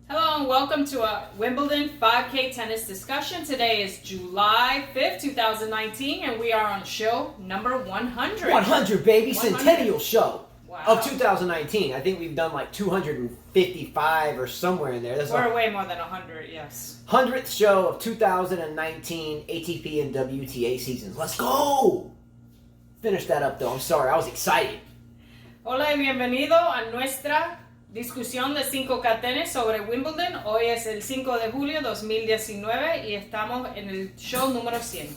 Hello and welcome to a Wimbledon 5K tennis discussion. Today is July 5th, 2019, and we are on show number 100. 100, baby. 100. Centennial show Wow. of 2019. I think we've done like 255 or somewhere in there. That's We're our way more than 100, yes. 100th show of 2019 ATP and WTA seasons. Let's go! Finish that up though. I'm sorry. I was excited. Hola y bienvenido a nuestra discusión de 5K tenis sobre Wimbledon. Hoy es el 5 de julio 2019 y estamos en el show número 100.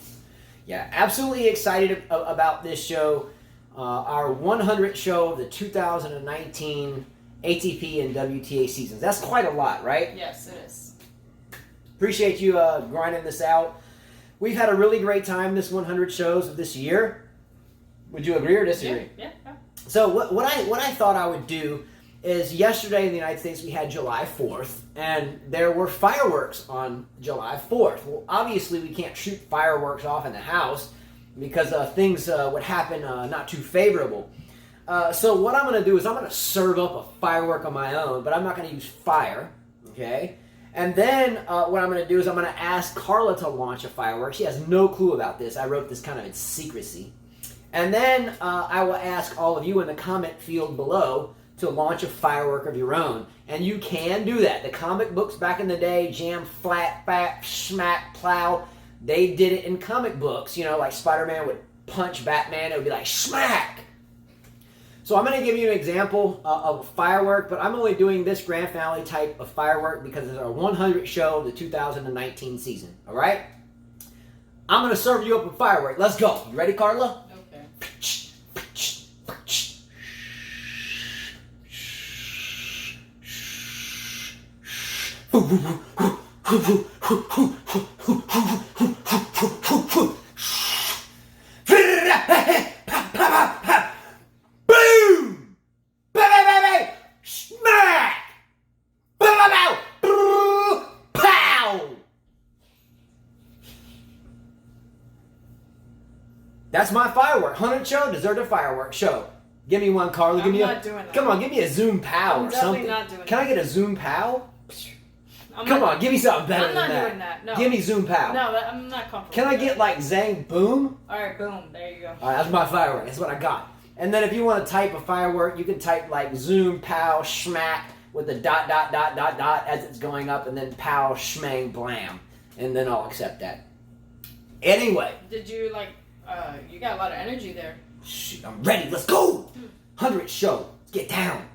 Yeah, absolutely excited about this show. Our 100th show of the 2019 ATP and WTA seasons. That's quite a lot, right? Yes, it is. Appreciate you grinding this out. We've had a really great time this 100 shows of this year. Would you agree or disagree? Yeah. So what I thought I would do is yesterday in the United States we had July 4th, and there were fireworks on July 4th. Well, obviously we can't shoot fireworks off in the house because things would happen not too favorable. So what I'm going to do is I'm going to serve up a firework on my own, but I'm not going to use fire, okay? And then what I'm going to do is I'm going to ask Carla to launch a firework. She has no clue about this. I wrote this kind of in secrecy. And then I will ask all of you in the comment field below to launch a firework of your own. And you can do that. The comic books back in the day, jam, flat, fat, smack, plow, they did it in comic books. You know, like Spider-Man would punch Batman, it would be like smack. So I'm going to give you an example of a firework, but I'm only doing this grand finale type of firework because it's our 100th show of the 2019 season. All right? I'm going to serve you up a firework. Let's go. You ready, Carla? Okay. Boom! Smack! Pow! That's my firework. 100 show deserved a firework show. Give me one, Carla. I'm not doing that. Come on, give me a Zoom pow I'm or definitely something. not doing Can I that. get a Zoom pow? I'm Come not- on, give me something better I'm than not that. doing that, no. Give me Zoom pow. No, I'm not comfortable. Can I with get that. like Zang boom? Alright, boom. There you go. All right, that's my firework. That's what I got. And then if you want to type a firework, you can type like Zoom pow schmack with the dot as it's going up, and then pow schmang blam, and then I'll accept that. Anyway, Did you you got a lot of energy there. shoot, I'm ready. Let's go. 100th show. Let's get down.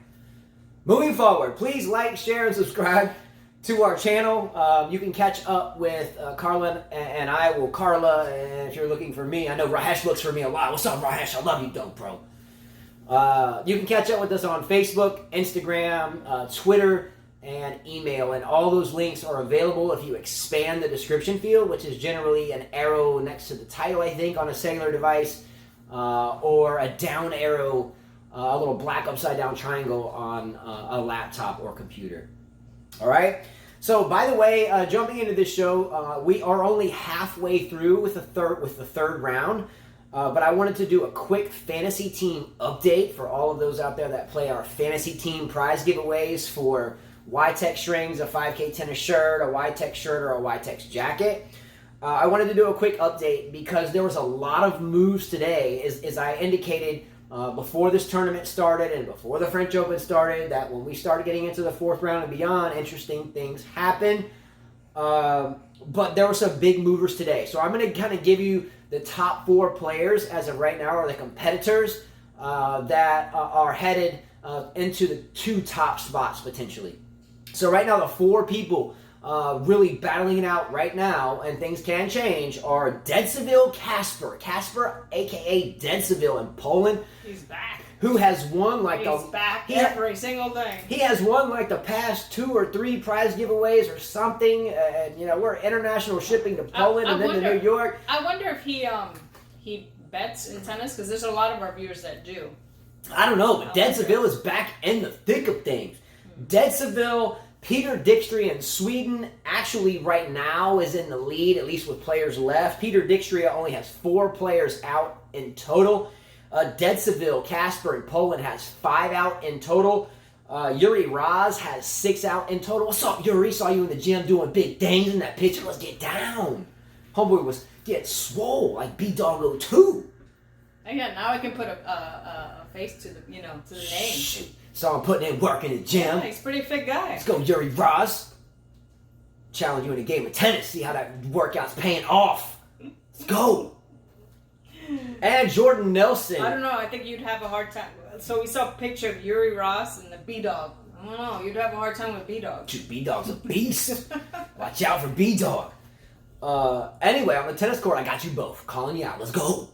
Moving forward, please like, share, and subscribe to our channel. You can catch up with Carla and I. Well, Carla, and if you're looking for me, I know Rahesh looks for me a lot. What's up, Rahesh? I love you, dope, bro. You can catch up with us on Facebook, Instagram, Twitter, and email. And all those links are available if you expand the description field, which is generally an arrow next to the title, I think, on a cellular device, or a down arrow, a little black upside down triangle on a laptop or computer. All right. So, by the way, jumping into this show, we are only halfway through with the third round. But I wanted to do a quick fantasy team update for all of those out there that play our fantasy team prize giveaways for YTEX Strings, a 5K tennis shirt, a YTEX shirt, or a YTEX jacket. I wanted to do a quick update because there was a lot of moves today, as I indicated before this tournament started and before the French Open started, that when we started getting into the fourth round and beyond, interesting things happen. But there were some big movers today. So I'm going to kind of give you the top 4 players as of right now, are the competitors that are headed into the 2 top spots potentially. So right now the 4 people really battling it out right now, and things can change, are Djokovic Kasper, aka Djokovic in Poland. He's back. Who has won like He's back every single thing. He has won like the past 2 or 3 prize giveaways or something. And you know, we're international shipping to Poland and then to New York. I wonder if he bets in tennis, because there's a lot of our viewers that do. I don't know, but Djokovic is back in the thick of things. Djokovic, Peter Dijkstra in Sweden actually right now is in the lead, at least with players left. Peter Dijkstra only has 4 players out in total. Djokovic, Kasper in Poland has 5 out in total. Yuri Raz has 6 out in total. What's up, Yuri? Saw you in the gym doing big things in that picture. Let's get down. Homeboy was getting swole like B-Doggo 2. Again, now I can put a face to the to the name. Shoot. Saw him putting in work in the gym. Yeah, he's a pretty fit guy. Let's go, Yuri Raz. Challenge you in a game of tennis. See how that workout's paying off. Let's go. And Jordan Nelson. I don't know. I think you'd have a hard time. So we saw a picture of Yuri Ross and the B-Dog. I don't know. You'd have a hard time with B-Dog. Dude, B-Dog's a beast. Watch out for B-Dog. Anyway, on the tennis court, I got you both. Calling you out. Let's go.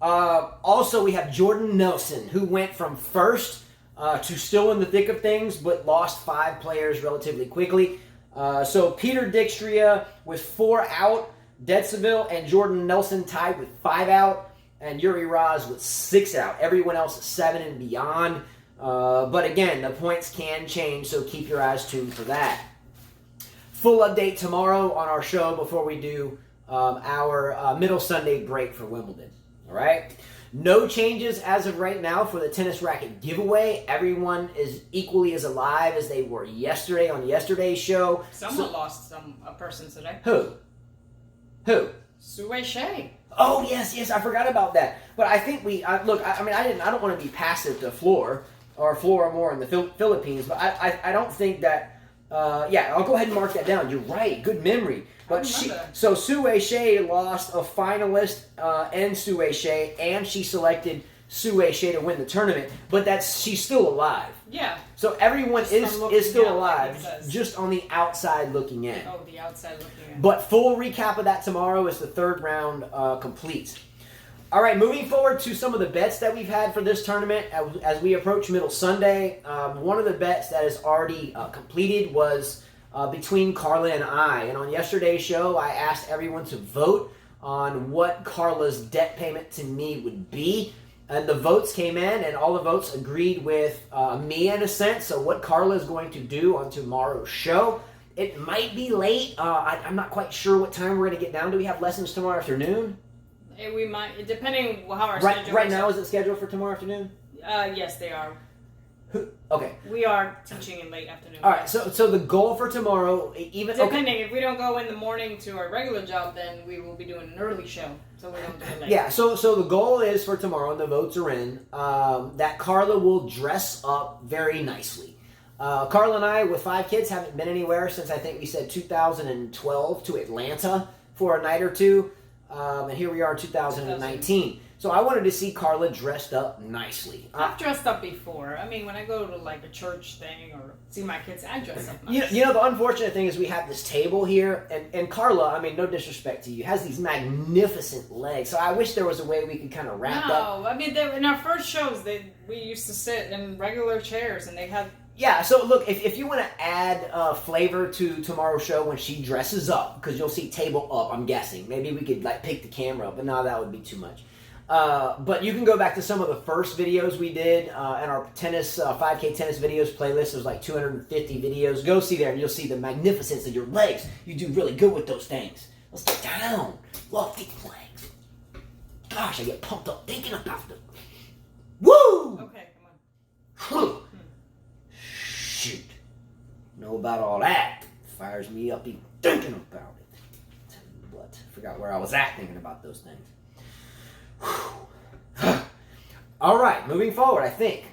Also, we have Jordan Nelson, who went from first to still in the thick of things, but lost 5 players relatively quickly. So Peter Dijkstra with 4 out. Dedseville and Jordan Nelson tied with 5 out. And Yuri Raz with 6 out. Everyone else is 7 and beyond. But again, the points can change, so keep your eyes tuned for that. Full update tomorrow on our show before we do our middle Sunday break for Wimbledon. All right? No changes as of right now for the tennis racket giveaway. Everyone is equally as alive as they were yesterday on yesterday's show. Someone lost a person today. Who? Sue Shea. Oh yes, I forgot about that. But I think I don't want to be passive to Floor or more in the Philippines. But I don't think that. I'll go ahead and mark that down. You're right. Good memory. But so Sue Shea lost a finalist and Sue Shea, and she selected Sue Shea to win the tournament. But she's still alive. Yeah. So everyone is still alive, just on the outside looking in. Oh, the outside looking in. But full recap of that tomorrow as the third round completes. All right, moving forward to some of the bets that we've had for this tournament as we approach middle Sunday. One of the bets that is already completed was between Carla and I. And on yesterday's show, I asked everyone to vote on what Carla's debt payment to me would be. And the votes came in, and all the votes agreed with me in a sense. So what Carla is going to do on tomorrow's show, it might be late. I'm not quite sure what time we're going to get down. Do we have lessons tomorrow afternoon? We might, depending how our schedule is. Right now, is it scheduled for tomorrow afternoon? Yes, they are. Okay. We are teaching in late afternoon. All right, so the goal for tomorrow, depending, if we don't go in the morning to our regular job, then we will be doing an early show, so we don't do it late. Yeah, so the goal is for tomorrow, and the votes are in, that Carla will dress up very nicely. Carla and I, with 5 kids, haven't been anywhere since I think we said 2012 to Atlanta for a night or two, and here we are in 2019. So I wanted to see Carla dressed up nicely. I've dressed up before. I mean, when I go to like a church thing or see my kids, I dress up nice. You know, the unfortunate thing is we have this table here, and Carla, I mean, no disrespect to you, has these magnificent legs. So I wish there was a way we could kind of wrap up. No, I mean, in our first shows, we used to sit in regular chairs, and they had... Yeah, so look, if you want to add flavor to tomorrow's show when she dresses up, because you'll see table up, I'm guessing. Maybe we could like pick the camera up, but no, that would be too much. But you can go back to some of the first videos we did in our tennis 5K tennis videos playlist. There's like 250 videos. Go see there, and you'll see the magnificence of your legs. You do really good with those things. Let's get down. Love these legs. Gosh, I get pumped up thinking about them. Woo! Okay, come on. Shoot. Know about all that. Fires me up even thinking about it. But forgot where I was at thinking about those things. All right, moving forward, I think.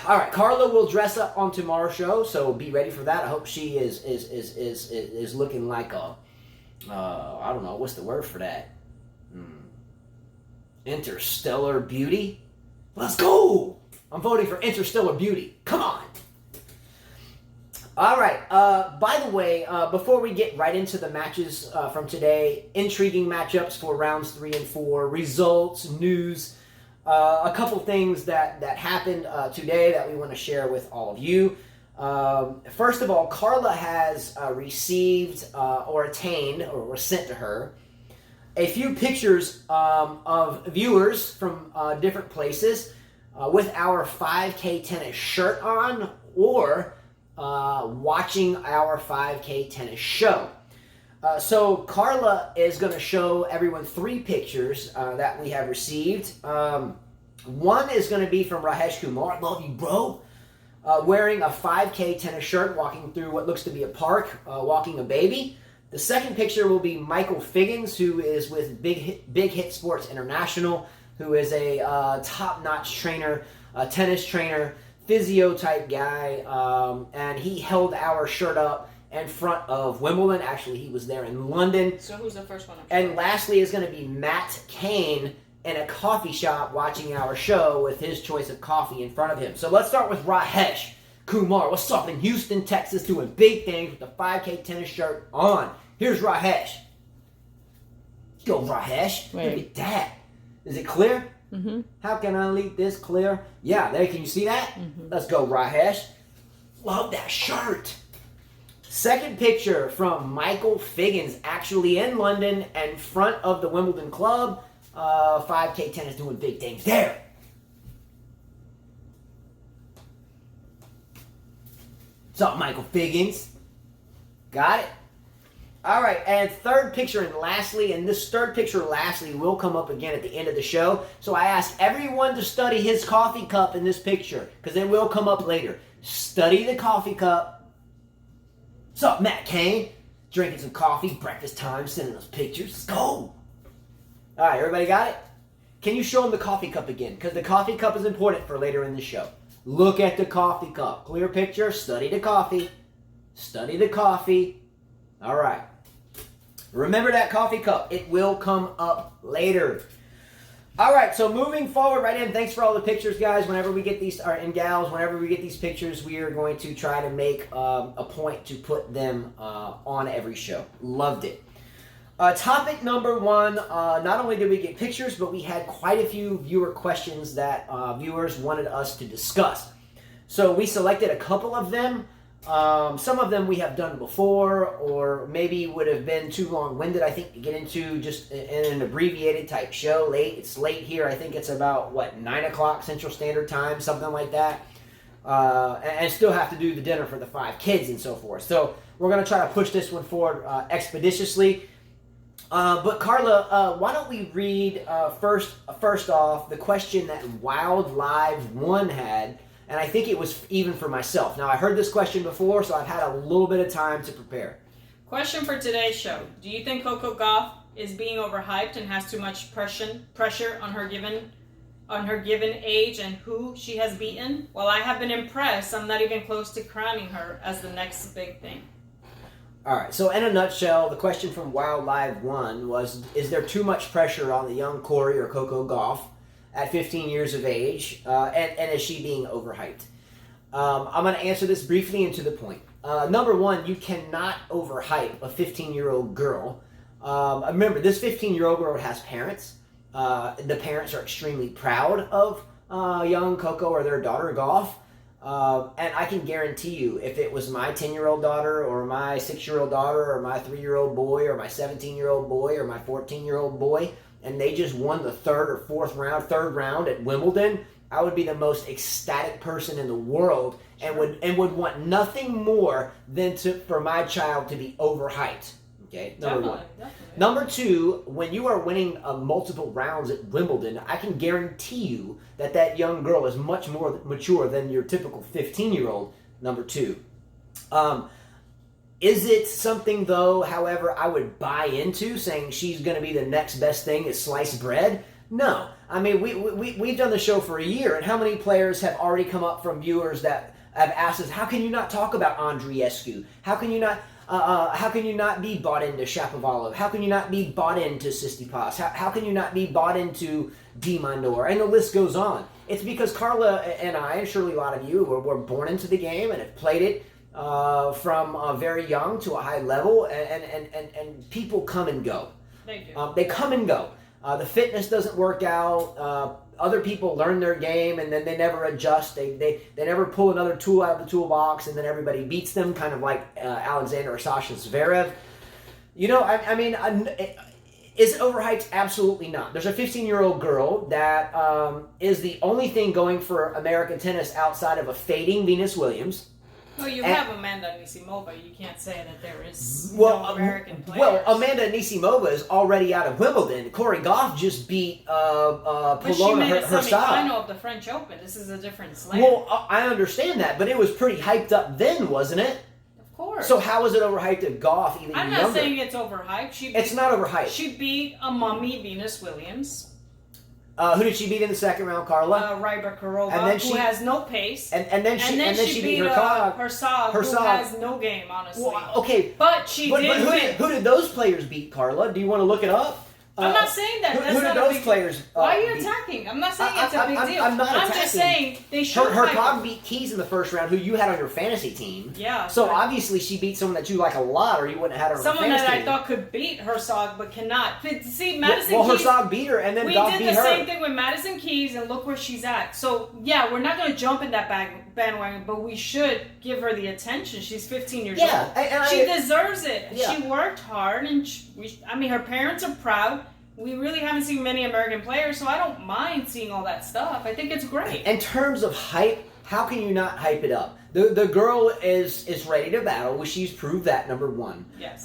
All right, Carla will dress up on tomorrow's show, so be ready for that. I hope she is looking like a I don't know, what's the word for that? Interstellar beauty. Let's go. I'm voting for interstellar beauty. Come on. All right. By the way, before we get right into the matches from today, intriguing matchups for rounds 3 and 4, results, news, a couple things that happened today that we want to share with all of you. First of all, Carla has received or attained or were sent to her a few pictures of viewers from different places with our 5K tennis shirt on or watching our 5K tennis show. So Carla is going to show everyone 3 pictures that we have received. One is going to be from Rajesh Kumar. Love you, bro. Wearing a 5K tennis shirt, walking through what looks to be a park, walking a baby. The second picture will be Michael Figgins, who is with Big Hit Sports International, who is a top-notch trainer, a tennis trainer, physio-type guy, and he held our shirt up in front of Wimbledon. Actually, he was there in London. So who's the first one? And lastly is going to be Matt Kane in a coffee shop watching our show with his choice of coffee in front of him. So let's start with Rajesh Kumar. What's up in Houston, Texas, doing big things with the 5K tennis shirt on. Here's Rajesh. Go, Rajesh. Wait. Look at that. Is it clear? Mm-hmm. How can I leave this clear? Yeah, there. Can you see that? Mm-hmm. Let's go, Rajesh. Love that shirt. Second picture from Michael Figgins, actually in London in front of the Wimbledon club. 5K tennis doing big things there. What's up, Michael Figgins? Got it? All right, and third picture and lastly, and this third picture lastly will come up again at the end of the show. So I ask everyone to study his coffee cup in this picture because it will come up later. Study the coffee cup. What's up, Matt Kane? Drinking some coffee, breakfast time, sending those pictures. Let's go. All right, everybody got it? Can you show them the coffee cup again? Because the coffee cup is important for later in the show. Look at the coffee cup. Clear picture, study the coffee. Study the coffee. All right. Remember that coffee cup. It will come up later. All right, so moving forward right in, thanks for all the pictures, guys. Whenever we get these, and gals, whenever we get these pictures, we are going to try to make a point to put them on every show. Loved it. Topic number 1, not only did we get pictures, but we had quite a few viewer questions that viewers wanted us to discuss. So we selected a couple of them. Some of them we have done before, or maybe would have been too long-winded, I think, to get into just in an abbreviated type show. It's late here. I think it's about, 9 o'clock Central Standard Time, something like that. And still have to do the dinner for the 5 kids and so forth. So we're going to try to push this one forward expeditiously. But Carla, why don't we read first off the question that Wild Live 1 had, and I think it was even for myself. Now, I heard this question before, so I've had a little bit of time to prepare. Question for today's show. Do you think Coco Gauff is being overhyped and has too much pressure on her given age and who she has beaten? While I have been impressed, I'm not even close to crowning her as the next big thing. All right, so in a nutshell, the question from Wild Live 1 was, is there too much pressure on the young Corey or Coco Gauff at 15 years of age, and is she being overhyped? I'm going to answer this briefly and to the point. Number 1, you cannot overhype a 15-year-old girl. Remember, this 15-year-old girl has parents. The parents are extremely proud of young Coco or their daughter Gauff. And I can guarantee you, if it was my 10-year-old daughter or my 6-year-old daughter or my 3-year-old boy or my 17-year-old boy or my 14-year-old boy, and they just won the third round at Wimbledon, I would be the most ecstatic person in the world and would want nothing more than for my child to be overhyped. Okay, number 1. Definitely. Number 2, when you are winning multiple rounds at Wimbledon, I can guarantee you that young girl is much more mature than your typical 15-year-old. Number 2. Is it something, though, however, I would buy into, saying she's going to be the next best thing is sliced bread? No. I mean, we've done the show for a year, and how many players have already come up from viewers that have asked us, how can you not talk about Andreescu? How can you not be bought into Shapovalov? How can you not be bought into Tsitsipas? How can you not be bought into Demandor? And the list goes on. It's because Carla and I, and surely a lot of you, were born into the game and have played it from very young to a high level, and people come and go. They do. They come and go. The fitness doesn't work out. Other people learn their game and then they never adjust. They never pull another tool out of the toolbox and then everybody beats them, kind of like Alexander or Sasha Zverev. You know, I mean, is it overhyped? Absolutely not. There's a 15-year-old girl that is the only thing going for American tennis outside of a fading Venus Williams. Well, you have Amanda Anisimova. You can't say that there is Well, no American players. Well, Amanda Anisimova is already out of Wimbledon. Coco Gauff just beat but she Polona made a herself. semifinal of the French Open. This is a different slam. Well, I understand that, but it was pretty hyped up then, wasn't it? Of course. So how is it overhyped if Gauff even I'm younger? not saying it's overhyped. It's not overhyped. She beat a mummy, Venus Williams. Who did she beat in the second round, Carla? Rybakina, who has no pace. And then she beat her Herzog, who has no game, honestly. Well, okay, but who did those players beat, Carla? Do you want to look it up? I'm not saying that. Who did those players? Why are you attacking? I'm not saying it's a big deal. I'm not attacking. I'm just saying they should. Herzog beat Keys in the first round, who you had on your fantasy team. Yeah. So obviously she beat someone that you like a lot, or you wouldn't have had her on your fantasy team. Someone that I thought could beat Herzog but cannot. See, Madison Keys. Well, Keys. Herzog beat her, and then Gauff beat her. We did the same thing with Madison Keys, and look where she's at. So yeah, we're not going to jump in that bandwagon, but we should give her the attention. She's 15 years old. She deserves it. Yeah. She worked hard, and her parents are proud. We really haven't seen many American players, so I don't mind seeing all that stuff. I think it's great. In terms of hype, how can you not hype it up? The girl is ready to battle. Well, she's proved that, number one. Yes.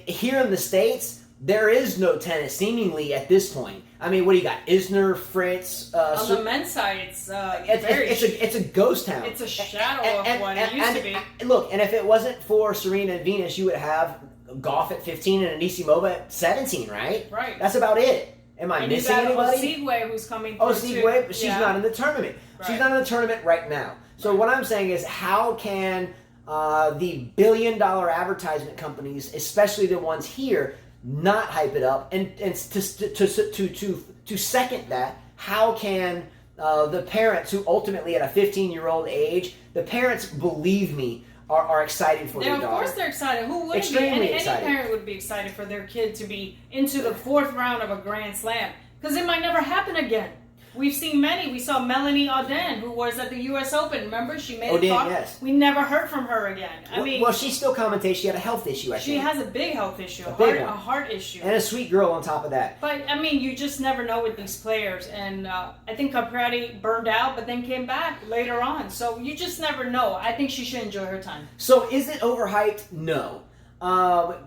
Here in the States, there is no tennis seemingly at this point. I mean, what do you got? Isner, Fritz. On the men's side, it's a ghost town. It's a shadow of what it used to be. Look, and if it wasn't for Serena and Venus, you would have Gauff at 15 and Anisimova at 17, right? Right. That's about it. Am I missing anybody? Osigwe, who's coming through Osigwe, but she's not in the tournament. Right. She's not in the tournament right now. So what I'm saying is, how can the billion-dollar advertisement companies, especially the ones here, not hype it up? And to second that, how can the parents who ultimately at a 15-year-old age, the parents, believe me, are excited for their daughter. Of course they're excited. Who wouldn't be? Any parent would be excited for their kid to be into the fourth round of a Grand Slam. Because it might never happen again. We've seen many. We saw Melanie Auden, who was at the U.S. Open. Remember? She made a talk. Yes. We never heard from her again. Well, she still commentates. She had a health issue, I think. She has a big health issue. A heart issue. And a sweet girl on top of that. But, you just never know with these players. And I think Capriati burned out, but then came back later on. So you just never know. I think she should enjoy her time. So is it overhyped? No.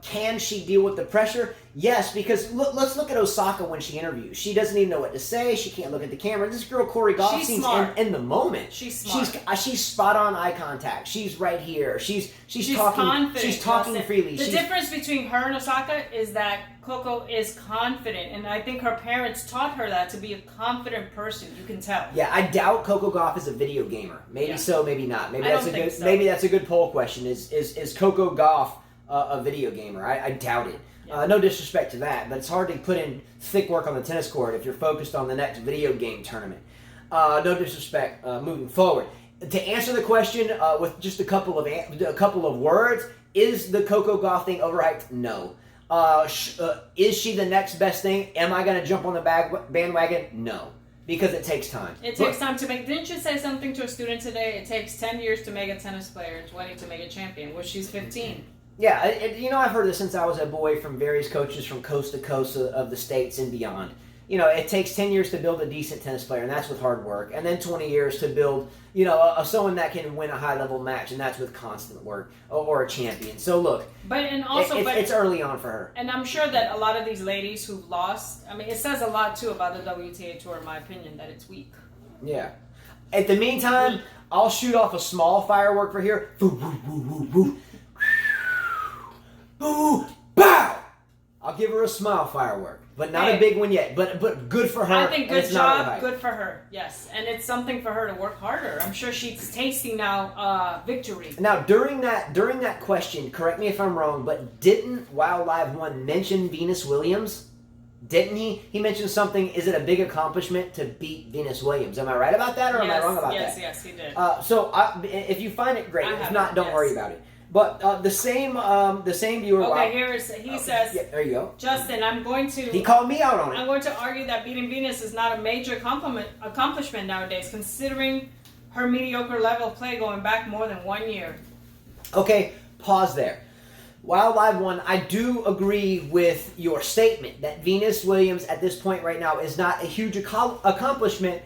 Can she deal with the pressure? Yes, because let's look at Osaka when she interviews. She doesn't even know what to say. She can't look at the camera. This girl, Coco Gauff, seems in the moment. She's smart. She's spot on eye contact. She's right here. She's talking. Confident. She's talking freely. The difference between her and Osaka is that Coco is confident, and I think her parents taught her that, to be a confident person. You can tell. Yeah, I doubt Coco Gauff is a video gamer. Maybe so, maybe not. Maybe so. Maybe that's a good poll question. Is Coco Gauff a video gamer? I doubt it. Yeah. No disrespect to that, but it's hard to put in thick work on the tennis court if you're focused on the next video game tournament. No disrespect moving forward. To answer the question with just a couple of words, is the Coco Gauff thing overhyped? No. Is she the next best thing? Am I going to jump on the bandwagon? No. Because it takes time. It takes time to make... Didn't you say something to a student today? It takes 10 years to make a tennis player and 20 to make a champion. Well, she's 15. Yeah, I've heard this since I was a boy from various coaches from coast to coast of the States and beyond. It takes 10 years to build a decent tennis player, and that's with hard work. And then 20 years to build, someone that can win a high-level match, and that's with constant work, or a champion. So, look, it's early on for her. And I'm sure that a lot of these ladies who've lost, it says a lot, too, about the WTA Tour, in my opinion, that it's weak. Yeah. At the meantime, I'll shoot off a small firework for here. Boo, boo, boo, boo, boo. Boo! Bow! I'll give her a smile firework, but not a big one yet. But good for her. I think good job, good for her. Yes, and it's something for her to work harder. I'm sure she's tasting now victory. Now during that question, correct me if I'm wrong, but didn't Wild Live One mention Venus Williams? Didn't he? He mentioned something. Is it a big accomplishment to beat Venus Williams? Am I right about that, or am I wrong about that? Yes, he did. So if you find it, great. If not, don't worry about it. But the same viewer. Okay, he says. Yeah, there you go. Justin, I'm going to. He called me out on it. I'm going to argue that beating Venus is not a major accomplishment nowadays, considering her mediocre level of play going back more than 1 year. Okay, pause there. Wild Live One, I do agree with your statement that Venus Williams at this point right now is not a huge accomplishment.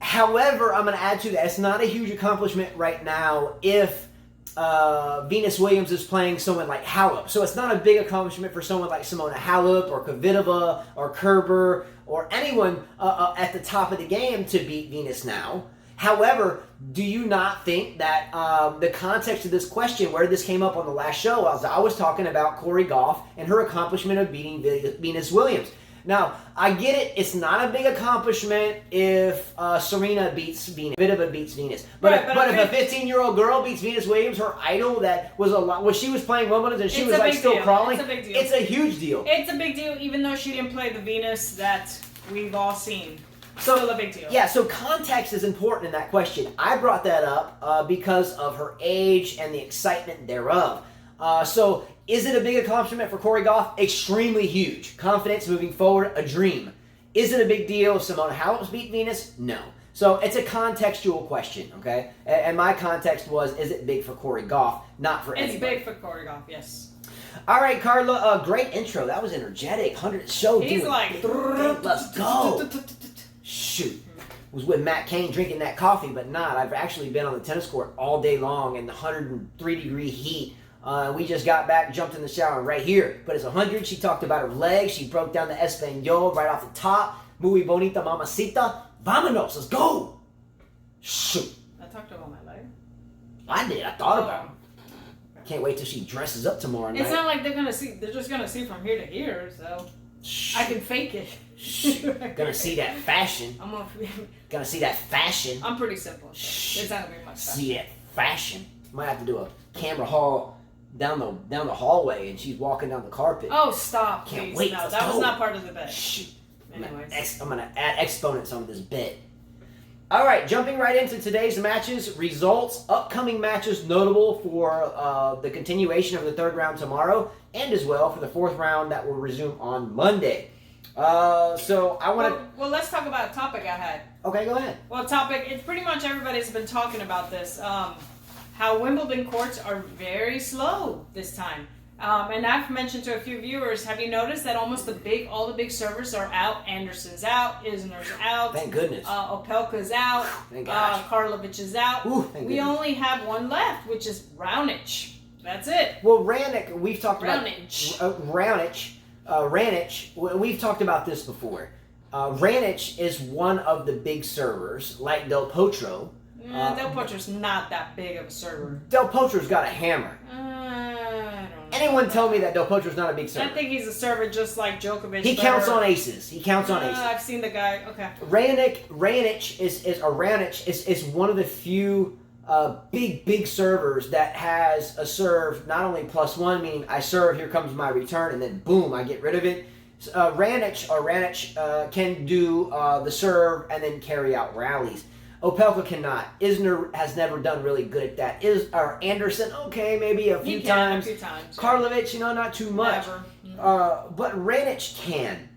However, I'm going to add to that. It's not a huge accomplishment right now if Venus Williams is playing someone like Halep. So it's not a big accomplishment for someone like Simona Halep or Kvitova or Kerber or anyone at the top of the game to beat Venus now. However, do you not think that the context of this question, where this came up on the last show, I was talking about Coco Gauff and her accomplishment of beating Venus Williams. Now, I get it. It's not a big accomplishment if Serena beats Venus, Kvitova beats Venus. But if a 15-year-old girl beats Venus Williams, her idol that was she was playing Wimbledon and she was like still crawling. It's a big deal. It's a huge deal. It's a big deal, even though she didn't play the Venus that we've all seen. Still a big deal. Yeah, so context is important in that question. I brought that up because of her age and the excitement thereof. So is it a big accomplishment for Coco Gauff? Extremely huge. Confidence moving forward, a dream. Is it a big deal if Simona Halep's beat Venus? No. So it's a contextual question, okay? And my context was, is it big for Coco Gauff? Not for anybody. It's big for Coco Gauff, yes. All right, Carla, great intro. That was energetic. 100 show. He's like, let's go. Shoot. Was with Matt Cain drinking that coffee, but not. I've actually been on the tennis court all day long in the 103-degree heat. We just got back, jumped in the shower right here. But it's 100. She talked about her legs. She broke down the Espanol right off the top. Muy bonita mamacita. Vámonos. Let's go. Shoot. I talked about my leg. I did. I thought about it. Can't wait till she dresses up tomorrow night. It's not like they're gonna see. They're just gonna see from here to here. So I can fake it. Gonna see that fashion. Gonna see that fashion. I'm pretty simple. So it's not gonna be much fashion. See that fashion. Might have to do a camera haul down the hallway, and she's walking down the carpet. Oh, stop! Can't please. wait. No, that was not part of the bet. Shoot. Anyways, I'm gonna add exponents on this bet. All right, jumping right into today's matches, results, upcoming matches notable for the continuation of the third round tomorrow, and as well for the fourth round that will resume on Monday. So I want to. Well, let's talk about a topic I had. Okay, go ahead. Well, it's pretty much everybody's been talking about this. How Wimbledon courts are very slow this time. And I've mentioned to a few viewers, have you noticed that all the big servers are out? Anderson's out, Isner's out. Thank goodness. Opelka's out. Thank gosh. Karlovic is out. Ooh, we only have one left, which is Raonic. That's it. Well, Raonic, we've talked about Raonic. We've talked about this before. Raonic is one of the big servers, like Del Potro. Del Potro's not that big of a server. Del Potro's got a hammer. I don't know. Anyone tell me that Del Potro's not a big server? I think he's a server just like Djokovic. He counts on aces. I've seen the guy. Okay. Raonic is one of the few big servers that has a serve not only +1, meaning I serve, here comes my return, and then boom, I get rid of it. Raonic can do the serve and then carry out rallies. Opelka cannot. Isner has never done really good at that. Anderson, okay, maybe a few times. Karlovic, not too much. Never. But Raonic can.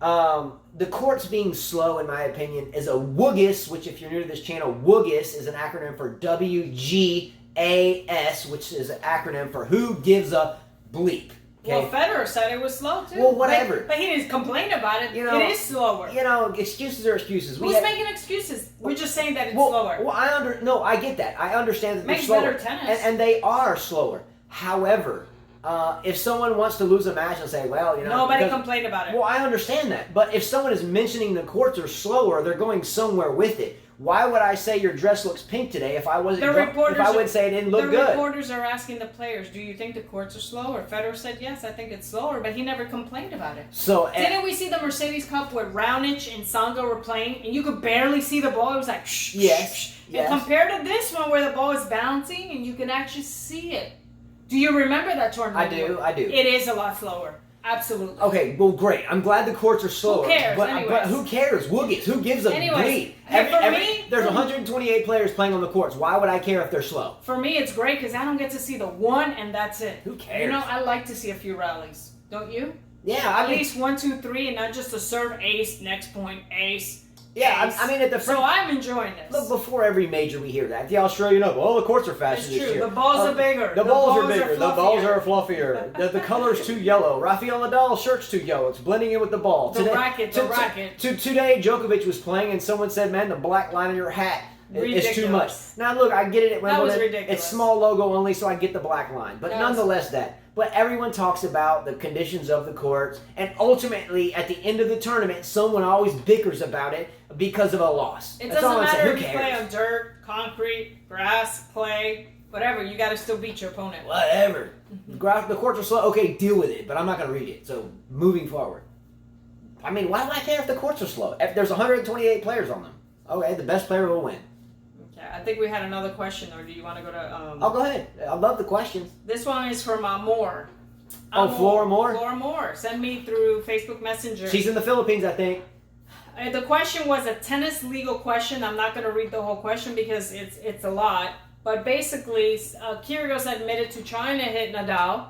The courts being slow, in my opinion, is a WUGIS, which if you're new to this channel, WUGIS is an acronym for WGAS, which is an acronym for Who Gives a Bleep. Okay. Well, Federer said it was slow too. Well, whatever. But he didn't complain about it. It is slower. Excuses are excuses. Who's making excuses? We're just saying that it's slower. Well, I get that. I understand that Makes they're slower. better tennis. And they are slower. However, if someone wants to lose a match and say, well, nobody complained about it. Well, I understand that. But if someone is mentioning the courts are slower, they're going somewhere with it. Why would I say your dress looks pink today if I wasn't? If I would say it didn't look good? The reporters are asking the players, "Do you think the courts are slower?" Federer said, "Yes, I think it's slower," but he never complained about it. So didn't we see the Mercedes Cup where Raonic and Tsonga were playing, and you could barely see the ball? It was like shh. Yes. And compared to this one where the ball is bouncing and you can actually see it. Do you remember that tournament? I do. It is a lot slower. Absolutely. Okay, well, great. I'm glad the courts are slower. Who cares? But who cares? Who gives a bleep? There's 128 players playing on the courts. Why would I care if they're slow? For me, it's great because I don't get to see the one, and that's it. Who cares? I like to see a few rallies. Don't you? Yeah, At least 1, 2, 3, and not just a serve ace, next point ace. Yeah, case. I mean, at the so I'm enjoying this. Look, before every major we hear that. The Australian Open, the courts are faster It's this true. year. The balls are bigger. The balls are bigger. fluffier. The balls are fluffier. the color's too yellow. Rafael Nadal's shirt's too yellow. It's blending in with the ball. The racket. Today, Djokovic was playing, and someone said, man, the black line on your hat is too much. Now, look, I get it at Wimbledon. That was ridiculous. It's small logo only, so I get the black line. But nonetheless, that. But everyone talks about the conditions of the courts, and ultimately, at the end of the tournament, someone always bickers about it because of a loss. It That's doesn't all I'm matter saying. if you play on dirt, concrete, grass, clay, whatever. You got to still beat your opponent. Whatever. The courts are slow. Okay, deal with it. But I'm not going to read it. So, moving forward. I mean, why do I care if the courts are slow? If there's 128 players on them. Okay, the best player will win. Okay, I think we had another question, or do you want to go to... Oh, go ahead. I love the questions. This one is from Moore. Flora Moore? Flora Moore. Send me through Facebook Messenger. She's in the Philippines, I think. The question was a tennis legal question. I'm not going to read the whole question because it's a lot. But basically, Kyrgios admitted to trying to hit Nadal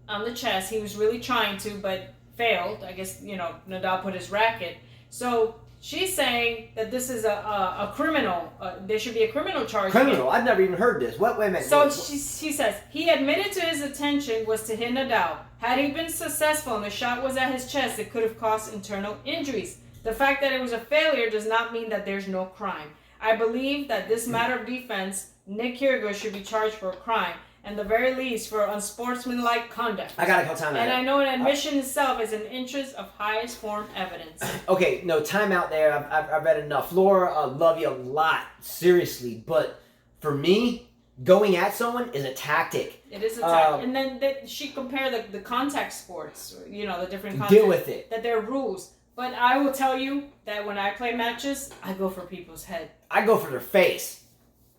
on the chest. He was really trying to, but failed. I guess, Nadal put his racket. So she's saying that this is a criminal. There should be a criminal charge. Criminal? I've never even heard this. Wait a minute. So she says, he admitted to his intention was to hit Nadal. Had he been successful and the shot was at his chest, it could have caused internal injuries. The fact that it was a failure does not mean that there's no crime. I believe that this matter of defense, Nick Kyrgios should be charged for a crime, and the very least for unsportsmanlike conduct. I gotta call time out. And I know an admission itself is an interest of highest form evidence. Okay, no, time out there. I've read enough. Laura, I love you a lot, seriously. But for me, going at someone is a tactic. It is a tactic. And then she compared the contact sports, the different contact. Deal with it. That there are rules. But I will tell you that when I play matches, I go for people's head. I go for their face.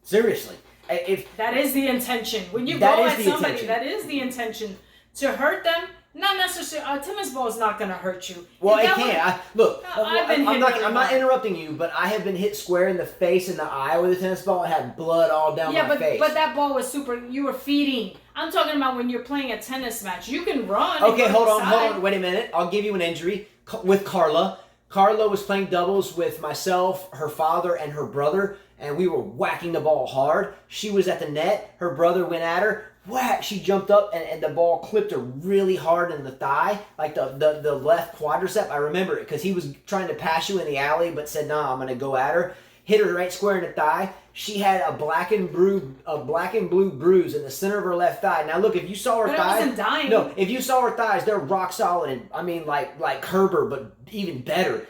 Seriously. That is the intention. When you go at somebody, that is the intention. To hurt them, not necessarily. A tennis ball is not going to hurt you. Well, it can. I'm not interrupting you, but I have been hit square in the face and the eye with a tennis ball and had blood all down my face. But that ball was you were feeding. I'm talking about when you're playing a tennis match. You can run. Okay, hold on. Wait a minute. I'll give you an injury with Carla. Carla was playing doubles with myself, her father, and her brother, and we were whacking the ball hard. She was at the net. Her brother went at her. Whack! She jumped up, and the ball clipped her really hard in the thigh, like the left quadricep. I remember it because he was trying to pass you in the alley, but said, "No, I'm going to go at her." Hit her right square in the thigh. She had a black and blue bruise in the center of her left thigh. Now look, if you saw her thighs, I wasn't dying. No, if you saw her thighs, they're rock solid, and I mean like Kerber, but even better.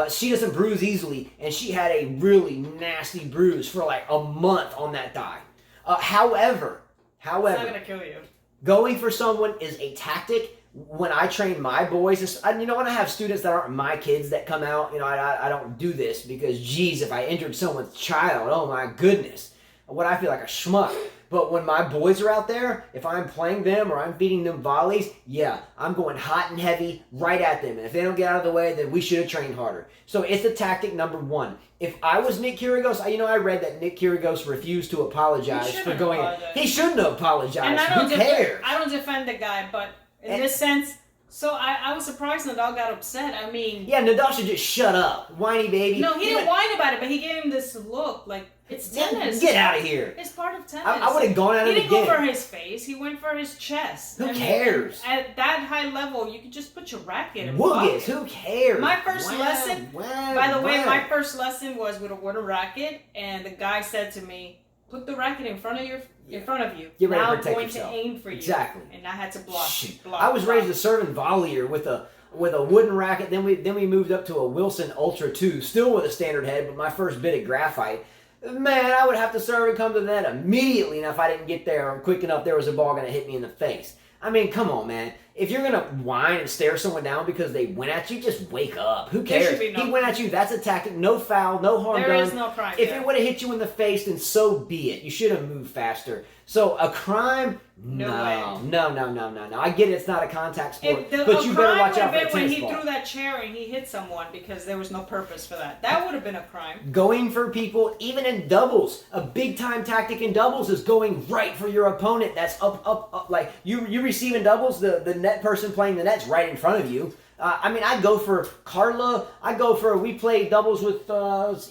She doesn't bruise easily, and she had a really nasty bruise for like a month on that thigh. However, it's not gonna kill you. Going for someone is a tactic. When I train my boys, when I have students that aren't my kids that come out, I don't do this because, geez, if I injured someone's child, oh my goodness, what I feel like a schmuck. But when my boys are out there, if I'm playing them or I'm feeding them volleys, yeah, I'm going hot and heavy right at them. And if they don't get out of the way, then we should have trained harder. So it's the tactic number one. If I was Nick Kyrgios, I read that Nick Kyrgios refused to apologize for going in. He shouldn't have apologized. And Who cares? I don't defend the guy, but in this sense, so I was surprised Nadal got upset. I mean... Yeah, Nadal should just shut up. Whiny baby. No, he didn't whine about it, but he gave him this look like, it's tennis. Get out of here. It's part of tennis. I would have gone at it again. He didn't go for his face. He went for his chest. Who cares? At that high level, you could just put your racket in. Woogis, who cares? My first lesson, by the way, my first lesson was with a wooden racket, and the guy said to me, put the racket in front of you. Get ready to now I'm protect going yourself. to aim for you. Exactly. And I had to block. I was raised a serving volleyer with a wooden racket. Then we moved up to a Wilson Ultra 2, still with a standard head, but my first bit of graphite. Man, I would have to serve and come to the net immediately. And if I didn't get there quick enough, there was a ball going to hit me in the face. I mean, come on, man. If you're going to whine and stare someone down because they went at you, just wake up. Who cares? He went at you. That's a tactic. No foul. No harm done. There is no crime. If it would have hit you in the face, then so be it. You should have moved faster. So a crime? No way. No. I get it. It's not a contact sport, but you better watch out for a tennis ball. When he threw that chair and he hit someone because there was no purpose for that. That would have been a crime. Going for people, even in doubles, a big time tactic in doubles is going right for your opponent. That's up. Like you receive in doubles, the net person playing the net's right in front of you. I mean, I go for Carla. I go for, we play doubles with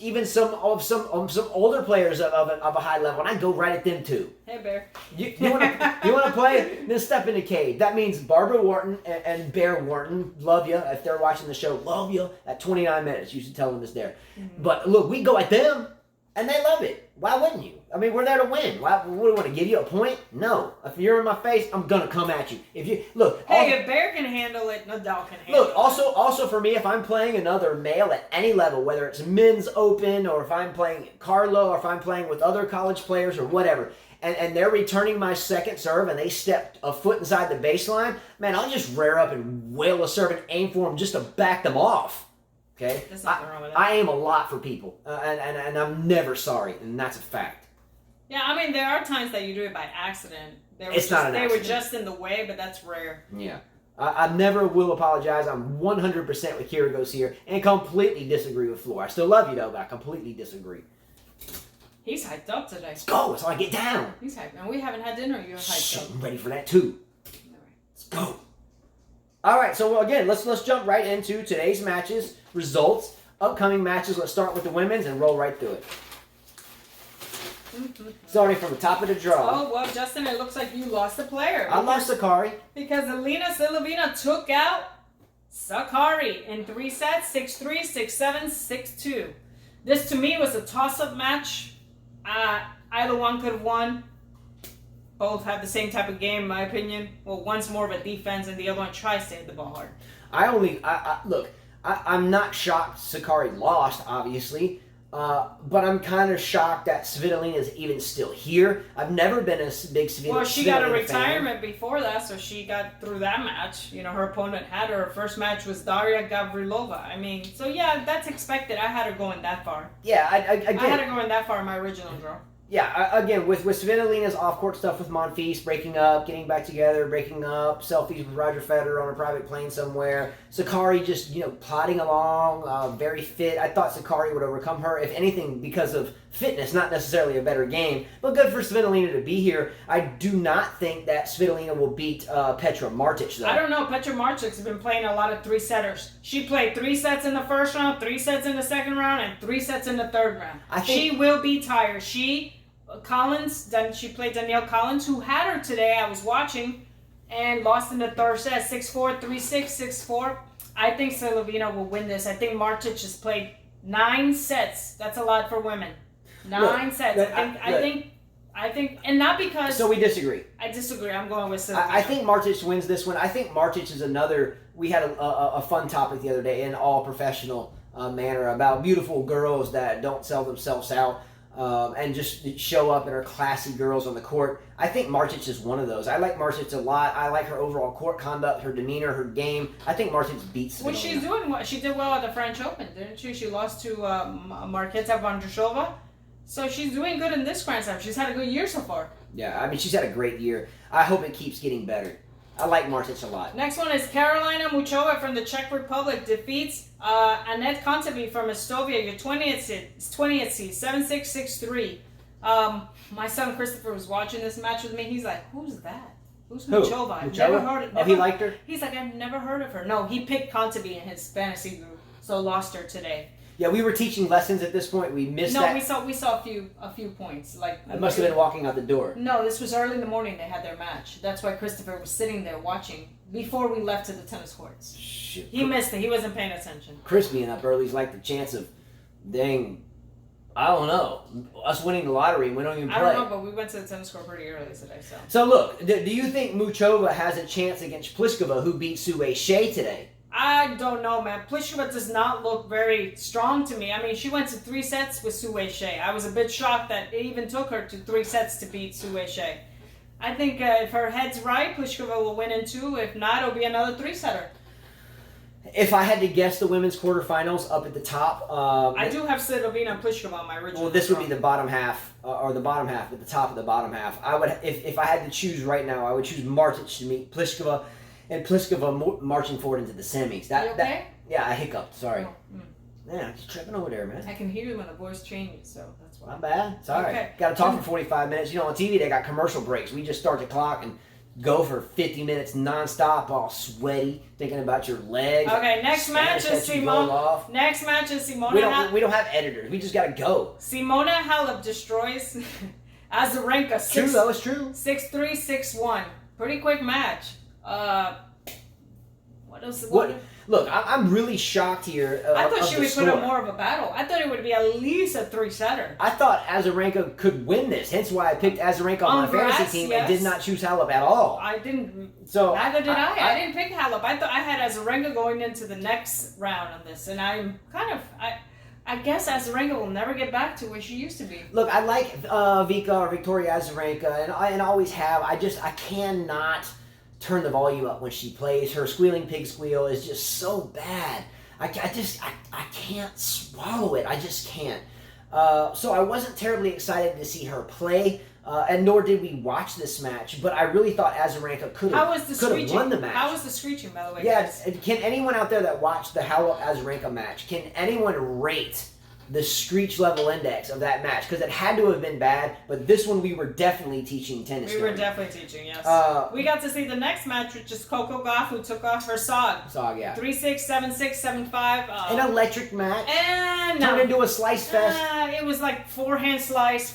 even some older players of a high level, and I go right at them too. Hey, Bear. You want to play? Then step in the cave. That means Barbara Wharton and Bear Wharton, love you. If they're watching the show, love you. At 29 minutes, you should tell them it's there. Mm-hmm. But look, we go at them, and they love it. Why wouldn't you? I mean, we're there to win. What do we want to give you a point? No. If you're in my face, I'm gonna come at you. If you look, hey, if Bear can handle it, Nadal can handle it. Look, also for me, if I'm playing another male at any level, whether it's men's open or if I'm playing Carlo or if I'm playing with other college players or whatever, and they're returning my second serve and they step a foot inside the baseline, man, I'll just rear up and wail a serve and aim for them just to back them off. Okay, there's nothing wrong with that. I aim a lot for people, and I'm never sorry, and that's a fact. Yeah, I mean, there are times that you do it by accident. They were just in the way, but that's rare. Yeah. I never will apologize. I'm 100% with Kyrgios here, and completely disagree with Floor. I still love you, though, but I completely disagree. He's hyped up today. Let's go. That's how I get down. He's hyped. And we haven't had dinner. You're hyped up. I'm ready for that, too. Let's go. All right, so again, let's jump right into today's matches, results, upcoming matches. Let's start with the women's and roll right through it. Starting from the top of the draw. Oh, well, Justin, it looks like you lost a player. I lost Sakari. Because Alina Silovina took out Sakari in 3 sets, 6-3, 6-7, 6-2. This, to me, was a toss-up match. Either one could have won. Both have the same type of game, in my opinion. Well, one's more of a defense, and the other one tries to hit the ball hard. I'm not shocked Sakari lost, obviously. But I'm kind of shocked that Svitolina is even still here. I've never been a big Svitolina fan. Well, she got a retirement before that, so she got through that match. You know, her opponent had her. Her first match was Daria Gavrilova. I mean, so yeah, that's expected. I had her going that far. Yeah, I had her going that far in my original draw. Yeah, again, with Svitolina's off-court stuff with Monfils, breaking up, getting back together, breaking up, selfies with Roger Federer on a private plane somewhere. Sakari just, plodding along, very fit. I thought Sakari would overcome her, if anything, because of fitness, not necessarily a better game. But good for Svitolina to be here. I do not think that Svitolina will beat Petra Martic, though. I don't know. Petra Martic has been playing a lot of 3-setters. She played 3 sets in the first round, 3 sets in the second round, and 3 sets in the third round. She will be tired. She played Danielle Collins, who had her today. I was watching, and lost in the third set, 6-4, 3-6, 6-4. I think Silovina will win this. I think Martic has played 9 sets. That's a lot for women. 9 sets. I think, and not because. So we disagree. I disagree. I'm going with Silovina. I think Martic wins this one. I think Martic is another. We had a fun topic the other day in all professional manner about beautiful girls that don't sell themselves out. And just show up and are classy girls on the court. I think Martic is one of those. I like Martic a lot. I like her overall court conduct, her demeanor, her game. I think Martic beats Svitolina. Well, she's doing well. She did well at the French Open, didn't she? She lost to Marketa Vondrousova. So she's doing good in this Grand Slam. She's had a good year so far. Yeah, I mean, she's had a great year. I hope it keeps getting better. I like Martic a lot. Next one is Karolina Muchova from the Czech Republic defeats Anett Kontaveit from Estonia, your 20th seed, 7-6, 6-3. My son Christopher was watching this match with me. He's like, who's that? Who's Muchova? I've never heard of her. Oh, he liked her? He's like, I've never heard of her. No, he picked Kontaveit in his fantasy group, so lost her today. Yeah, we were teaching lessons at this point. We missed that. No, we saw a few points. I must have been walking out the door. No, this was early in the morning. They had their match. That's why Christopher was sitting there watching before we left to the tennis courts. Shit. He missed it. He wasn't paying attention. Chris being up early is like the chance of, dang, I don't know, us winning the lottery and we don't even play. I don't know, but we went to the tennis court pretty early today. So look, do you think Muchova has a chance against Pliskova, who beat Sue Shea today? I don't know, man. Pliskova does not look very strong to me. I mean, she went to 3 sets with Sue Shea. I was a bit shocked that it even took her to 3 sets to beat Sue Shea. I think if her head's right, Pliskova will win in 2. If not, it'll be another 3-setter. If I had to guess the women's quarterfinals up at the top... I do have Silovina and Pliskova on my original. Well, this would be the bottom half, or the bottom half, at the top of the bottom half. I would, if I had to choose right now, I would choose Martic to meet Pliskova, and Pliskova marching forward into the semis. You okay? Yeah, I hiccuped. Sorry. Oh, Yeah, I'm just tripping over there, man. I can hear you when the voice changes, so that's why. Not bad. It's all right. Got to talk for 45 minutes. On TV they got commercial breaks. We just start the clock and go for 50 minutes nonstop, all sweaty, thinking about your legs. Okay, next match is Simona. Next match is Simona. We don't have editors. We just gotta go. Simona Halep destroys Azarenka. True, though. It's true. 6-3, 6-1. Pretty quick match. What else? Look, I'm really shocked here. I thought she would put up more of a battle. I thought it would be at least a 3-setter. I thought Azarenka could win this. Hence why I picked Azarenka on my fantasy team and did not choose Halep at all. I didn't. So neither did I. I didn't pick Halep. I thought I had Azarenka going into the next round on this, and I'm kind of. I guess Azarenka will never get back to where she used to be. Look, I like Victoria Azarenka, and always have. I cannot turn the volume up when she plays. Her squealing pig squeal is just so bad. I can't swallow it. I just can't. So I wasn't terribly excited to see her play, and nor did we watch this match. But I really thought Azarenka could have won the match. How was the screeching, by the way? Yeah, guys? Can anyone out there that watched the Halep Azarenka match, can anyone rate the screech level index of that match? Because it had to have been bad, but this one we were definitely teaching tennis. We were definitely teaching, yes. We got to see the next match, which is Coco Gauff, who took off her SOG. SOG, yeah. 3-6, 7-6, 7-5. An electric match. And turned into a slice fest. It was like forehand slice.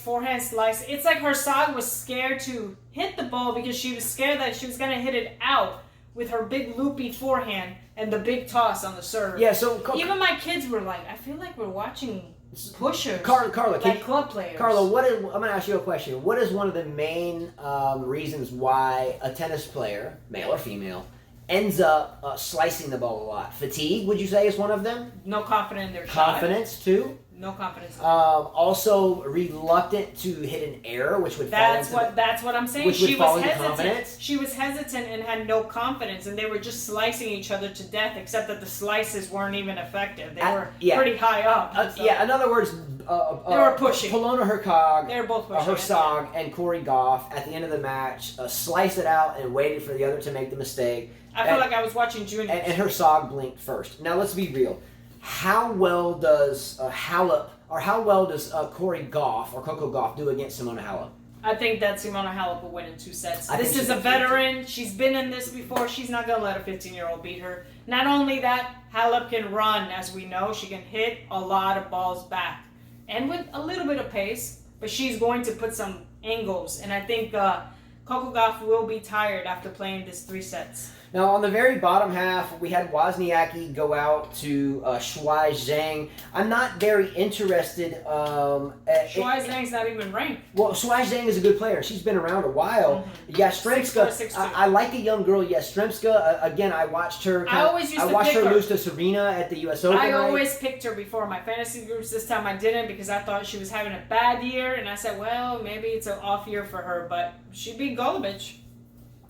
It's like her SOG was scared to hit the ball because she was scared that she was going to hit it out with her big loopy forehand and the big toss on the serve. Yeah, so even my kids were like, I feel like we're watching pushers. Carla, like club players. Carla, I'm going to ask you a question. What is one of the main reasons why a tennis player, male or female, ends up slicing the ball a lot? Fatigue, would you say, is one of them? No confidence in their shot. Confidence, too? No confidence. Also reluctant to hit an error, which would that's what I'm saying. Which she would fall was into hesitant. confidence. She was hesitant and had no confidence, and they were just slicing each other to death. Except that the slices weren't even effective. They were pretty high up. Yeah, in other words, they were pushing. Polona Hercog, they were both pushing. Hersog and Corey Goff at the end of the match sliced it out and waited for the other to make the mistake. I feel like I was watching juniors. And Hersog blinked first. Now let's be real. How well does Halep, or how well does Corey Goff or Coco Gauff do against Simona Halep? I think that Simona Halep will win in 2 sets. This is a veteran. She's been in this before. She's not going to let a 15-year-old beat her. Not only that, Halep can run, as we know. She can hit a lot of balls back. And with a little bit of pace, but she's going to put some angles. And I think Coco Gauff will be tired after playing this 3 sets. Now, on the very bottom half, we had Wozniacki go out to Shuai Zhang. I'm not very interested. Shuai Zhang's not even ranked. Well, Shuai Zhang is a good player. She's been around a while. Mm-hmm. Yastremska, I like a young girl, Yastremska. Again, I watched her. I watched her lose to Serena at the U.S. Open. I always picked her before my fantasy groups. This time I didn't because I thought she was having a bad year, and I said, well, maybe it's an off year for her, but she beat Golubic.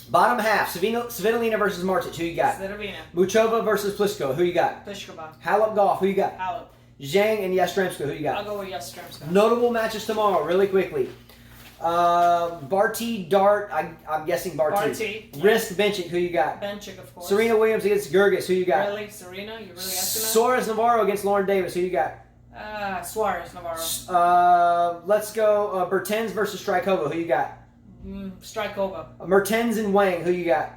Bottom half, Svitolina versus Martic. Who you got? Svitolina. Muchova versus Pliskova. Who you got? Pliskova. Halep Gauff. Who you got? Halep. Zhang and Yastremska. Who you got? I'll go with Yastremska. Notable matches tomorrow, really quickly. Barty, Dart. I'm guessing Barty. Barty. Risk, Bencic. Who you got? Bencic, of course. Serena Williams against Gerges. Who you got? Really? Serena? You really asking that? Suarez Navarro against Lauren Davis. Who you got? Suarez Navarro. Let's go Bertens versus Strykova. Who you got? Strykova. Mertens and Wang. Who you got?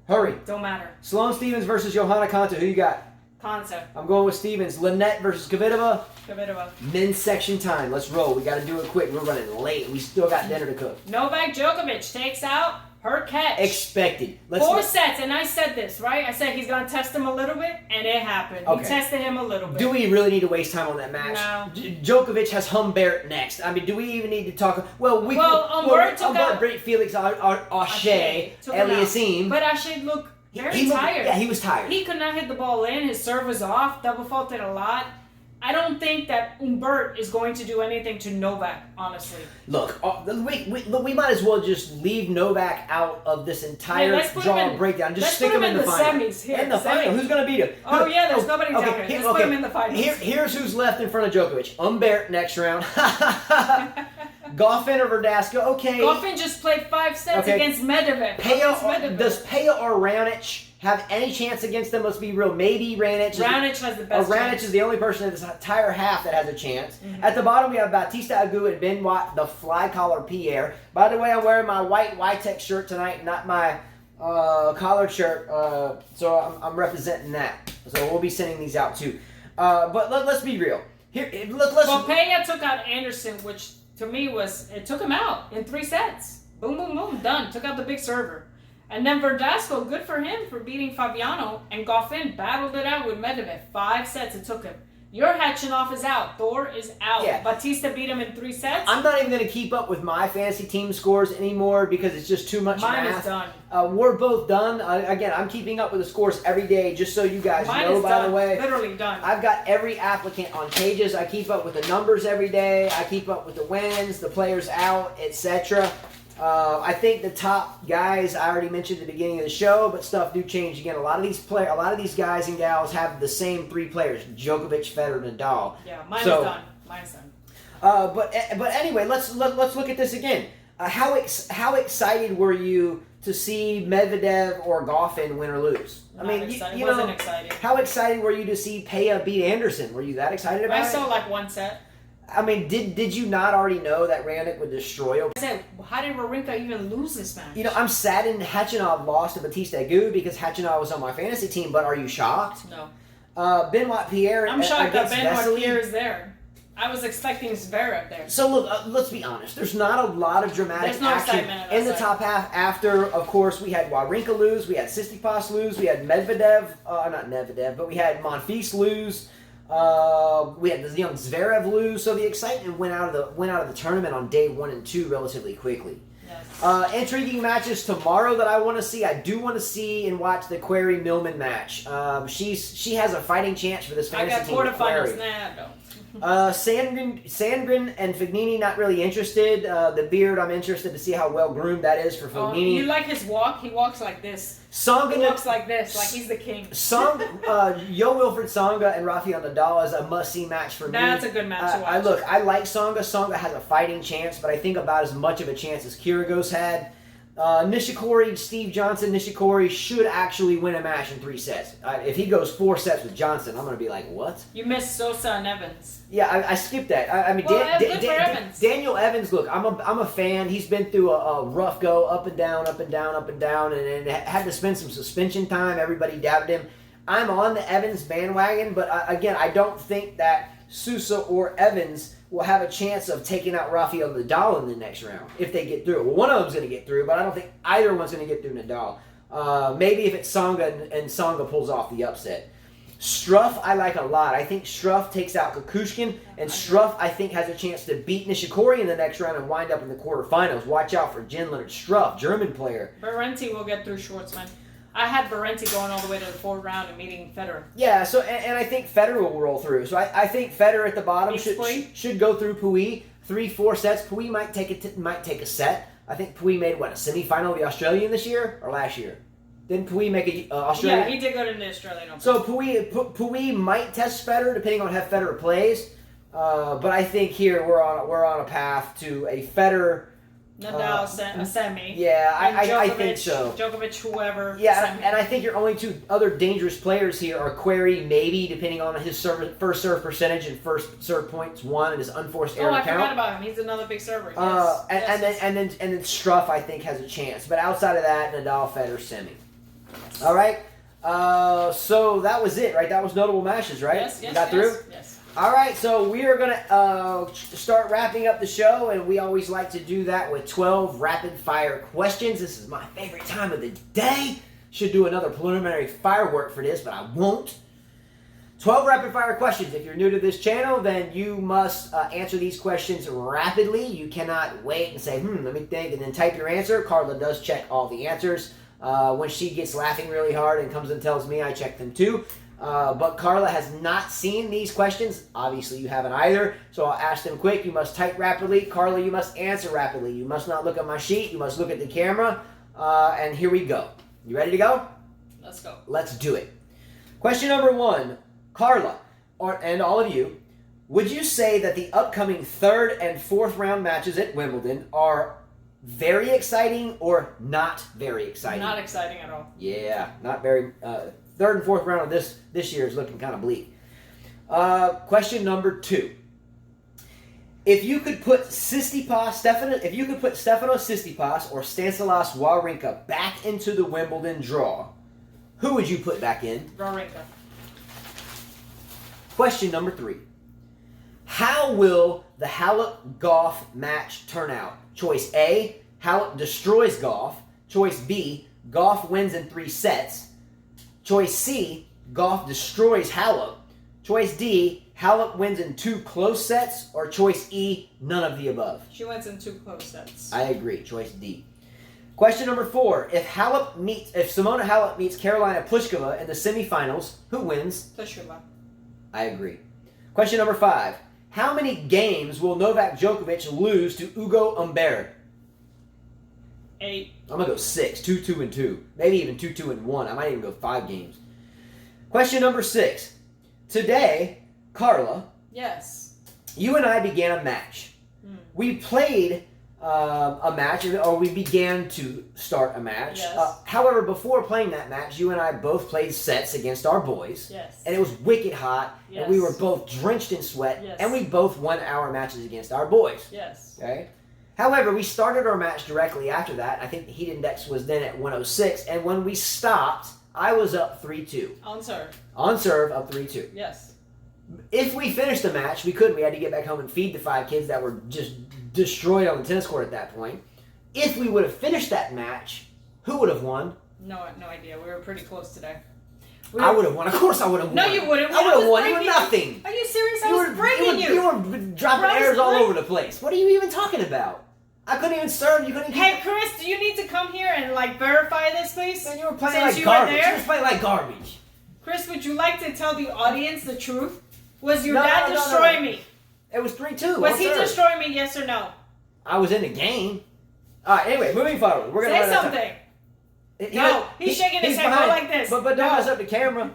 Hurry. Don't matter. Sloane Stevens versus Johanna Konta. Who you got? Konta. I'm going with Stevens. Lynette versus Kvitova. Kvitova. Men's section time. Let's roll. We got to do it quick. We're running late. We still got dinner to cook. Novak Djokovic takes out Hurkacz. Expected. 4 sets, and I said this, right? I said he's going to test him a little bit, and it happened. Okay. He tested him a little bit. Do we really need to waste time on that match? No. Djokovic has Humbert next. I mean, do we even need to talk? Humbert took out Felix Auger, Eliasim. But Auger looked very tired. Yeah, he was tired. He could not hit the ball in. His serve was off. Double faulted a lot. I don't think that Humbert is going to do anything to Novak, honestly. Look, we might as well just leave Novak out of this entire draw breakdown. Just stick him in the final. Semis here. In the final. Who's going to beat him? Oh, yeah, there's nobody down here. Let's put him in the finals. Here's who's left in front of Djokovic. Humbert next round. Goffin or Verdasco. Okay. Goffin just played 5 sets against Medvedev. Does Peja or Raonic have any chance against them? Let's be real. Maybe Raonic. Raonic has the best Raonic chance. is the only person in this entire half that has a chance. Mm-hmm. At the bottom, we have Bautista Agut and Benoit, the fly collar Pierre. By the way, I'm wearing my white YTEX shirt tonight, not my collared shirt. So I'm representing that. So we'll be sending these out too. But let's be real. Well, Peña took out Anderson, which to me it took him out in 3 sets. Boom, boom, boom, done. Took out the big server. And then Verdasco, good for him for beating Fabiano. And Goffin battled it out with Medvedev. 5 sets it took him. Your Khachanov is out. Thor is out. Yeah. Batista beat him in 3 sets. I'm not even going to keep up with my fantasy team scores anymore because it's just too much Mine math. is done. We're both done. Again, I'm keeping up with the scores every day just so you guys Mine know, is by done. the way. Literally done. I've got every applicant on pages. I keep up with the numbers every day. I keep up with the wins, the players out, etc. I think the top guys I already mentioned at the beginning of the show, but stuff do change again. A lot of these guys and gals have the same 3 players: Djokovic, Federer, Nadal. Yeah, mine is done. Mine's done. But anyway, let's look at this again. How excited were you to see Medvedev or Goffin win or lose? Excited. Wasn't excited. How excited were you to see Peña beat Anderson? Were you that excited about it? I saw like 1 set. I mean, did you not already know that Raonic would destroy him? I said, how did Wawrinka even lose this match? I'm saddened Khachanov lost to Bautista Agut because Khachanov was on my fantasy team, but are you shocked? No. Benoit Pierre I'm shocked that Benoit Vesely. Pierre is there. I was expecting Zverev there. So look, let's be honest. There's not a lot of dramatic There's no action excitement in the top half. After, of course, we had Wawrinka lose, we had Tsitsipas lose, we had Medvedev, not Medvedev, but we had Monfils lose. We had the young Zverev lose. So the excitement went out of the tournament on day 1 and 2 relatively quickly. Yes. Intriguing matches tomorrow that I want to see. I do want to see and watch the Query Millman match. She has a fighting chance for this fantasy team. I got quarterfinals. Nah, I don't. Sandgren and Fognini not really interested. The beard, I'm interested to see how well groomed that is for Fognini. You like his walk? He walks like this. Tsonga He walks like this, like he's the king. Wilfried Tsonga and Rafael Nadal is a must-see match for me. That's a good match to watch. I like Tsonga. Tsonga has a fighting chance, but I think about as much of a chance as Kyrgios had. Nishikori, Steve Johnson. Nishikori should actually win a match in 3 sets. If he goes 4 sets with Johnson, I'm going to be like, what? You missed Sosa and Evans. Yeah, I skipped that. Daniel Evans, look, I'm a fan. He's been through a rough go, up and down, and had to spend some suspension time. Everybody doubted him. I'm on the Evans bandwagon, but again, I don't think that Sousa or Evans will have a chance of taking out Rafael Nadal in the next round if they get through. Well, one of them's going to get through, but I don't think either one's going to get through Nadal. Maybe if it's Tsonga and Tsonga pulls off the upset. Struff, I like a lot. I think Struff takes out Kukushkin, and Struff, I think, has a chance to beat Nishikori in the next round and wind up in the quarterfinals. Watch out for Jan-Lennard Struff, German player. Berrettini will get through Schwartzman. I had Berrettini going all the way to the 4th round and meeting Federer. Yeah, so and I think Federer will roll through. So I think Federer at the bottom should go through Pouille. 3-4 sets. Pouille might take a set. I think Pouille made, a semifinal of the Australian this year or last year? Didn't Pouille make a Australian? Yeah, he did go to the Australian Open. So Pouille might test Federer depending on how Federer plays. But I think here we're on a path to a Federer Nadal a semi. Yeah, Djokovic, I think so. Djokovic, whoever. Yeah, semi. and I think your only 2 other dangerous players here are Query, maybe, depending on his first serve percentage and first serve points won and his unforced error count. I forgot about him. He's another big server. And then Struff, I think, has a chance. But outside of that, Nadal, Federer, semi. Yes. All right. So that was it, right? That was notable matches, right? Yes. You got through? Yes. All right, so we are going to start wrapping up the show, and we always like to do that with 12 rapid-fire questions. This is my favorite time of the day. Should do another preliminary firework for this, but I won't. 12 rapid-fire questions. If you're new to this channel, then you must answer these questions rapidly. You cannot wait and say, let me think, and then type your answer. Carla does check all the answers. When she gets laughing really hard and comes and tells me, I check them too. But Carla has not seen these questions. Obviously, you haven't either. So I'll ask them quick. You must type rapidly. Carla, you must answer rapidly. You must not look at my sheet. You must look at the camera. And here we go. You ready to go? Let's go. Let's do it. Question number 1. Carla, and all of you, would you say that the upcoming 3rd and 4th round matches at Wimbledon are very exciting or not very exciting? Not exciting at all. Yeah, not very. Third and fourth round of this year is looking kind of bleak. Question number 2. If you could put Stefanos Tsitsipas or Stanislas Wawrinka back into the Wimbledon draw, who would you put back in? Wawrinka. Question number 3. How will the Halep-Gauff match turn out? Choice A, Halep destroys Gauff. Choice B, Gauff wins in 3 sets. Choice C, Gauff destroys Halep. Choice D, Halep wins in 2 close sets. Or choice E, none of the above. She wins in 2 close sets. I agree. Choice D. Question number 4. If Simona Halep meets Karolina Pliskova in the semifinals, who wins? Pliskova. I agree. Question number 5. How many games will Novak Djokovic lose to Ugo Humbert? 8. I'm going to go 6. 2-2-2. Maybe even 2-2-1. I might even go 5 games. Question number 6. Today, Carla. Yes. You and I began a match. We played a match, or we began to start a match. Yes. However, before playing that match, you and I both played sets against our boys. Yes. And it was wicked hot, Yes. and we were both drenched in sweat, Yes. and we both won our matches against our boys. Yes. Okay? However, we started our match directly after that. I think the heat index was then at 106, and when we stopped, I was up 3-2. On serve. On serve, up 3-2. Yes. If we finished the match, we couldn't. We had to get back home and feed the 5 kids that were just destroyed on the tennis court at that point. If we would have finished that match, who would have won? No idea. We were pretty close today. I would have won. Of course I would have won. No, you wouldn't. I would have won. You were breaking nothing. Are you serious? I was breaking you. You were dropping I was errors all break- over the place. What are you even talking about? I couldn't even serve. You couldn't even... Hey, Chris, do you need to come here and verify this, please? Man, you were playing Since like you garbage. were there? You were playing like garbage. Chris, would you like to tell the audience the truth? Was your No, dad no, destroying me? It was 3-2. Was on he serve. destroying me? Yes or no? I was in the game. All right. Anyway, moving forward, we're gonna Say run out of something. time. No, he's shaking his head. Go behind. like this. But don't No. mess up the camera.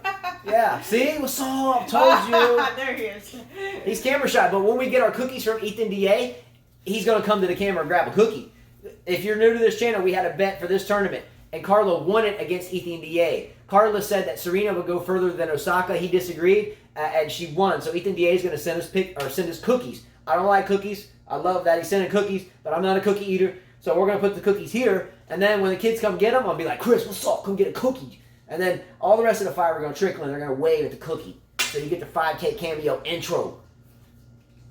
Yeah. See, what's up? Told you. There he is. He's camera shy. But when we get our cookies from Ethan Da, he's gonna come to the camera and grab a cookie. If you're new to this channel, we had a bet for this tournament, and Carla won it against Ethan Da. Carla said that Serena would go further than Osaka. He disagreed, and she won. So Ethan Da is going to send us cookies. I don't like cookies. I love that he's sending cookies, but I'm not a cookie eater. So we're going to put the cookies here, and then when the kids come get them, I'll be like, Chris, what's up? Come get a cookie. And then all the rest of the 5 are going to trickle in. They're going to wave at the cookie. So you get the 5K cameo intro.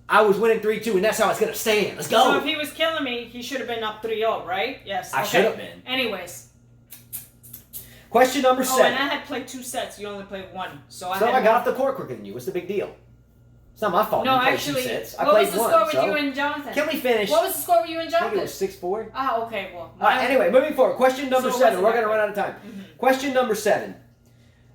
I was winning 3-2, and that's how it's going to stand. Let's go. So if he was killing me, he should have been up 3-0, right? Yes. I okay. should have been. Anyways. Question number 7. Oh, and I had played 2 sets. You only played 1. So I got off the court quicker than you. What's the big deal? It's not my fault. No, you played actually, 2 sets. I what played was the 1, score with so. you and Jonathan? Can we finish? What was the score with you and I Jonathan? think it was 6-4. Ah, okay, well. All right, anyway, moving forward. Question number So 7. what's We're it going to run out of time. Mm-hmm. Question number 7.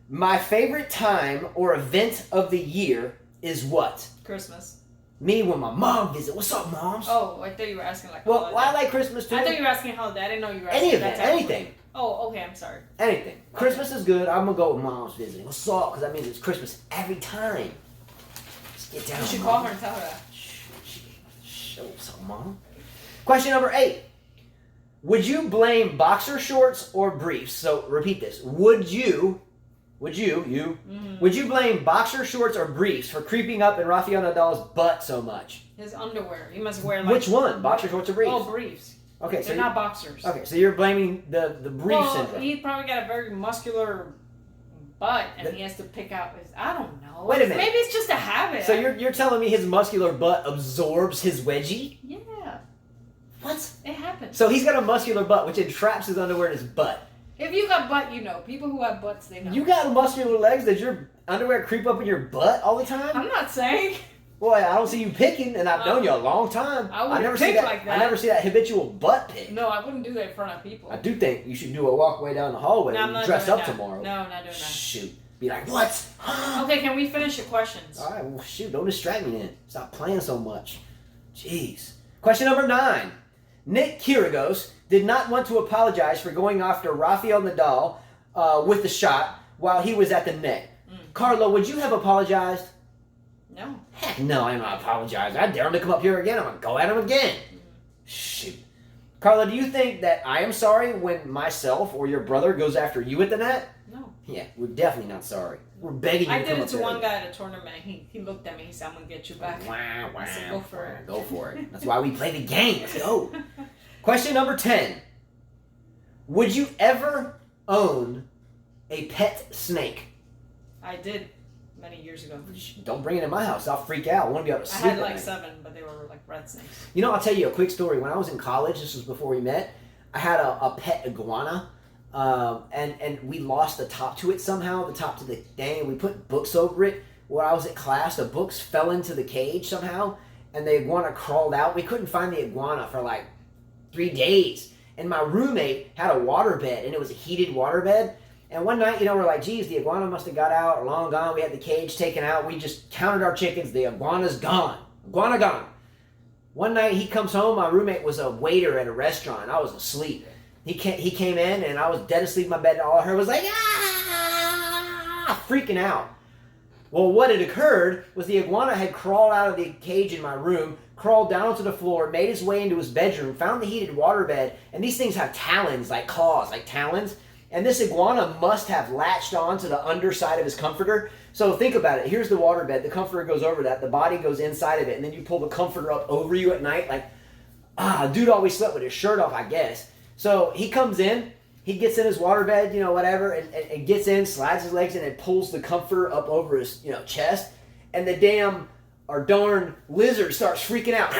My favorite time or event of the year is what? Christmas. Me when my mom visits. What's up, moms? Oh, I thought you were asking like. Well, I like Christmas too. I thought you were asking holiday. I didn't know you were asking Any that event, type of- anything. Oh, okay. I'm sorry. Anything. Christmas is good. I'm going to go with mom's visiting. What's up? Because that means it's Christmas every time. Just get down, You should Mom. call her and tell her that. Show what's up, Mom. Question number 8. Would you blame boxer shorts or briefs? So repeat this. Would you blame boxer shorts or briefs for creeping up in Rafael Nadal's butt so much? His underwear. He must wear like. Which one? Boxer shorts or briefs? Oh, briefs. Okay, so They're not boxers. Okay, so you're blaming the brief Well, syndrome. he probably got a very muscular butt, and he has to pick out his. I don't know. Wait a minute. Maybe it's just a habit. So you're telling me his muscular butt absorbs his wedgie? Yeah. What? It happens. So he's got a muscular butt, which entraps his underwear in his butt. If you got butt, you know. People who have butts, they know. You got muscular legs. Does your underwear creep up in your butt all the time? I'm not saying. Boy, I don't see you picking, and I've known you a long time. I wouldn't never pick see that. like that. I never see that habitual butt pick. No, I wouldn't do that in front of people. I do think you should do a walkway down the hallway No, I'm and not dress doing up that. tomorrow. No, I'm not doing that. Shoot. Be like, what? Okay, can we finish your questions? All right, well, shoot. Don't distract me then. Stop playing so much. Jeez. Question number 9. Nick Kyrgios did not want to apologize for going after Rafael Nadal with the shot while he was at the net. Carlo, would you have apologized? No. Heck no, I'm not apologizing. I dare him to come up here again. I'm going to go at him again. Shoot. Carla, do you think that I am sorry when myself or your brother goes after you at the net? No. Yeah, we're definitely not sorry. We're begging you I to did come it up to there. one guy at a tournament. He looked at me. He said, "I'm gonna get you back." Wow, I said, "Go for it." Go for it. That's why we play the game. Let's go. Question number 10. Would you ever own a pet snake? I did many years ago. Don't bring it in my house. I'll freak out. I want to be able to I sleep had at like night. 7, but they were like red snakes. You know, I'll tell you a quick story. When I was in college, this was before we met, I had a pet iguana, and we lost the top to it somehow, the top to the thing, and we put books over it. When I was at class, the books fell into the cage somehow, and the iguana crawled out. We couldn't find the iguana for like 3 days. And my roommate had a waterbed, and it was a heated waterbed. And one night, we're like, geez, the iguana must have got out or long gone. We had the cage taken out. We just counted our chickens. The iguana's gone. Iguana gone. One night he comes home. My roommate was a waiter at a restaurant. I was asleep. He came in, and I was dead asleep in my bed, and all I heard was like, ah, freaking out. Well, what had occurred was the iguana had crawled out of the cage in my room, crawled down to the floor, made his way into his bedroom, found the heated waterbed, and these things have talons, like claws, like talons. And this iguana must have latched on to the underside of his comforter. So think about it. Here's the waterbed. The comforter goes over that. The body goes inside of it. And then you pull the comforter up over you at night. Like, dude always slept with his shirt off, I guess. So he comes in. He gets in his waterbed, whatever, and gets in, slides his legs in, and pulls the comforter up over his, chest. And the darn lizard starts freaking out.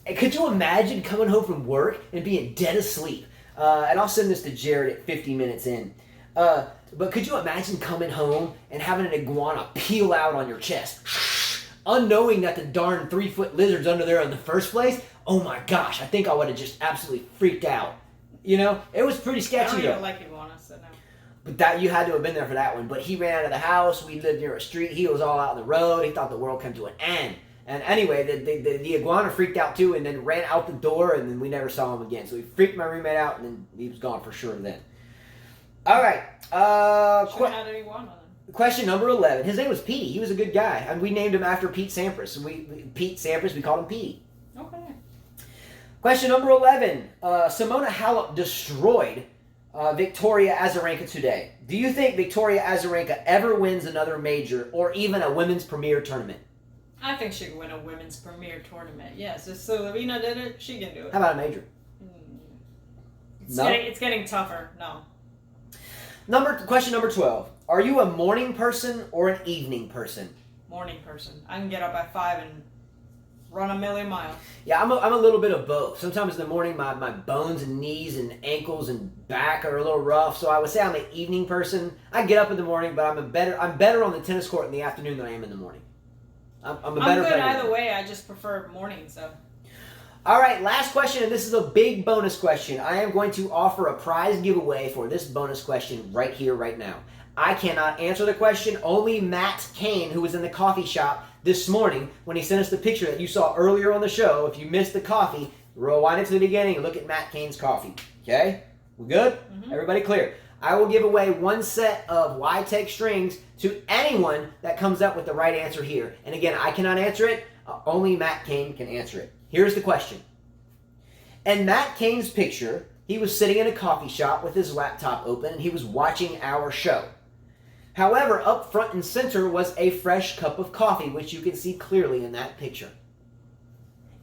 And could you imagine coming home from work and being dead asleep? And I'll send this to Jared at 50 minutes in. But could you imagine coming home and having an iguana peel out on your chest? Unknowing that the darn 3-foot lizard's under there in the first place? Oh my gosh, I think I would have just absolutely freaked out. It was pretty sketchy. I don't even like iguanas, so no. But that you had to have been there for that one. But he ran out of the house. We lived near a street. He was all out on the road. He thought the world came to an end. And anyway, the iguana freaked out too, and then ran out the door, and then we never saw him again. So he freaked my roommate out, and then he was gone for sure then. All right. Had an iguana then. Question number 11. His name was Petey. He was a good guy, and we named him after Pete Sampras. Pete Sampras, we called him Petey. Okay. Question number 11. Simona Halep destroyed Victoria Azarenka today. Do you think Victoria Azarenka ever wins another major or even a women's premier tournament? I think she could win a women's premier tournament. Yes, if Serena did it, she can do it. How about a major? It's getting tougher. No. Question number 12. Are you a morning person or an evening person? Morning person. I can get up at 5 and run a million miles. Yeah, I'm a little bit of both. Sometimes in the morning my bones and knees and ankles and back are a little rough, so I would say I'm an evening person. I get up in the morning, but I'm better on the tennis court in the afternoon than I am in the morning. I'm a better good player. Either way. I just prefer morning. So. All right, last question, and this is a big bonus question. I am going to offer a prize giveaway for this bonus question right here, right now. I cannot answer the question. Only Matt Kane, who was in the coffee shop this morning when he sent us the picture that you saw earlier on the show. If you missed the coffee, rewind it to the beginning and look at Matt Kane's coffee. Okay? We good? Mm-hmm. Everybody clear? I will give away one set of YTEX strings to anyone that comes up with the right answer here. And again, I cannot answer it. Only Matt Kane can answer it. Here's the question. In Matt Kane's picture, he was sitting in a coffee shop with his laptop open and he was watching our show. However, up front and center was a fresh cup of coffee, which you can see clearly in that picture.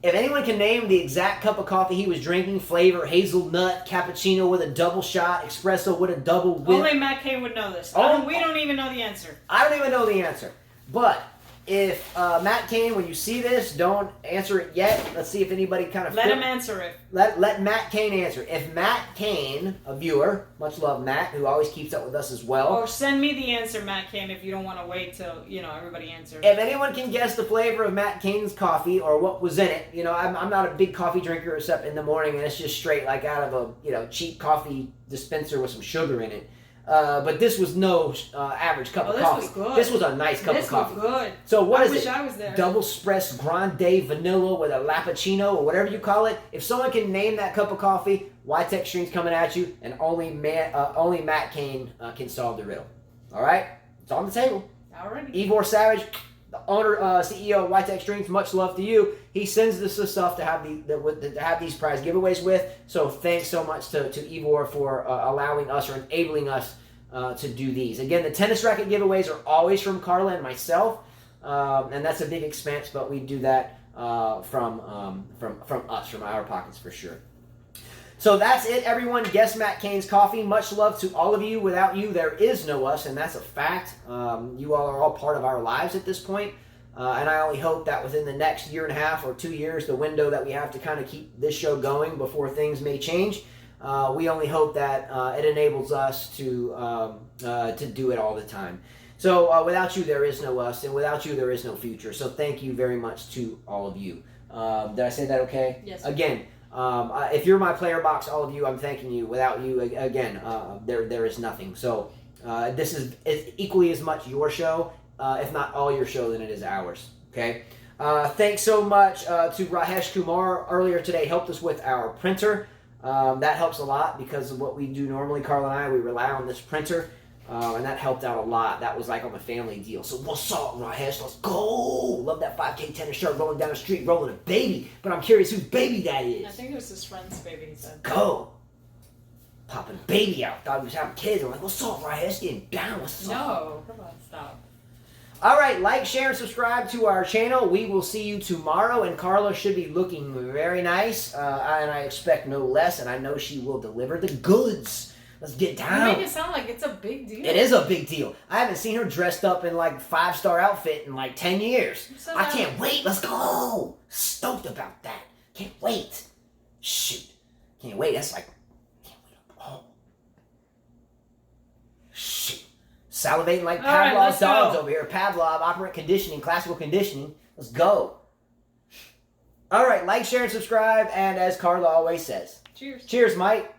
If anyone can name the exact cup of coffee he was drinking, flavor, hazelnut, cappuccino with a double shot, espresso with a double whip. Only Matt Kane would know this. We don't even know the answer. I don't even know the answer. But if Matt Kane, when you see this, don't answer it yet. Let's see if anybody kind of... Let him answer it. Let Matt Kane answer. If Matt Kane, a viewer, much love Matt, who always keeps up with us as well. Or send me the answer, Matt Kane, if you don't want to wait till, everybody answers. If anyone can guess the flavor of Matt Kane's coffee or what was in it, I'm not a big coffee drinker except in the morning, and it's just straight like out of a, cheap coffee dispenser with some sugar in it. But this was no average cup of coffee. This was good. This was a nice cup of coffee. This was good. So what is it? I wish I was there. Double espresso, grande, vanilla with a lappuccino or whatever you call it. If someone can name that cup of coffee, YTEX Strings coming at you, and only Matt Kane can solve the riddle. All right? It's on the table. Alrighty. Ivor Savage, the owner, CEO of YTEX STRINGS, much love to you. He sends us the stuff to have to have these prize giveaways with. So thanks so much to Ivor for allowing us or enabling us to do these. Again, the tennis racket giveaways are always from Carla and myself, and that's a big expense, but we do that from us, from our pockets for sure. So that's it, everyone. Guess Matt Cain's Coffee. Much love to all of you. Without you, there is no us, and that's a fact. You all are all part of our lives at this point. And I only hope that within the next 1.5 or 2 years, the window that we have to kind of keep this show going before things may change, we only hope that it enables us to do it all the time. So without you, there is no us, and without you, there is no future. So thank you very much to all of you. Did I say that okay? Yes. Again, if you're my player box, all of you, I'm thanking you. Without you, again, there is nothing. So this is equally as much your show, if not all your show, than it is ours. Okay. Thanks so much to Rajesh Kumar earlier today. Helped us with our printer. That helps a lot because of what we do normally. Carl and I, we rely on this printer. And that helped out a lot. That was like on the family deal. So what's up, Rajesh? Let's go. Love that 5K tennis shirt, rolling down the street, rolling a baby. But I'm curious whose baby that is. I think it was his friend's baby, he said. Go. Popping baby out. Thought he was having kids. I'm like, what's up, Rajesh? Getting down. What's up? No, come on, stop. All right, like, share, and subscribe to our channel. We will see you tomorrow, and Carla should be looking very nice, and I expect no less, and I know she will deliver the goods. Let's get down. You make it sound like it's a big deal. It is a big deal. I haven't seen her dressed up in like 5-star outfit in like 10 years. So I can't wait. Let's go. Stoked about that. Can't wait. Shoot. Can't wait. That's like, can't wait. Oh. Shoot. Salivating like Pavlov's dogs over here. Pavlov, operant conditioning, classical conditioning. Let's go. All right. Like, share, and subscribe. And as Carla always says. Cheers. Cheers, Mike.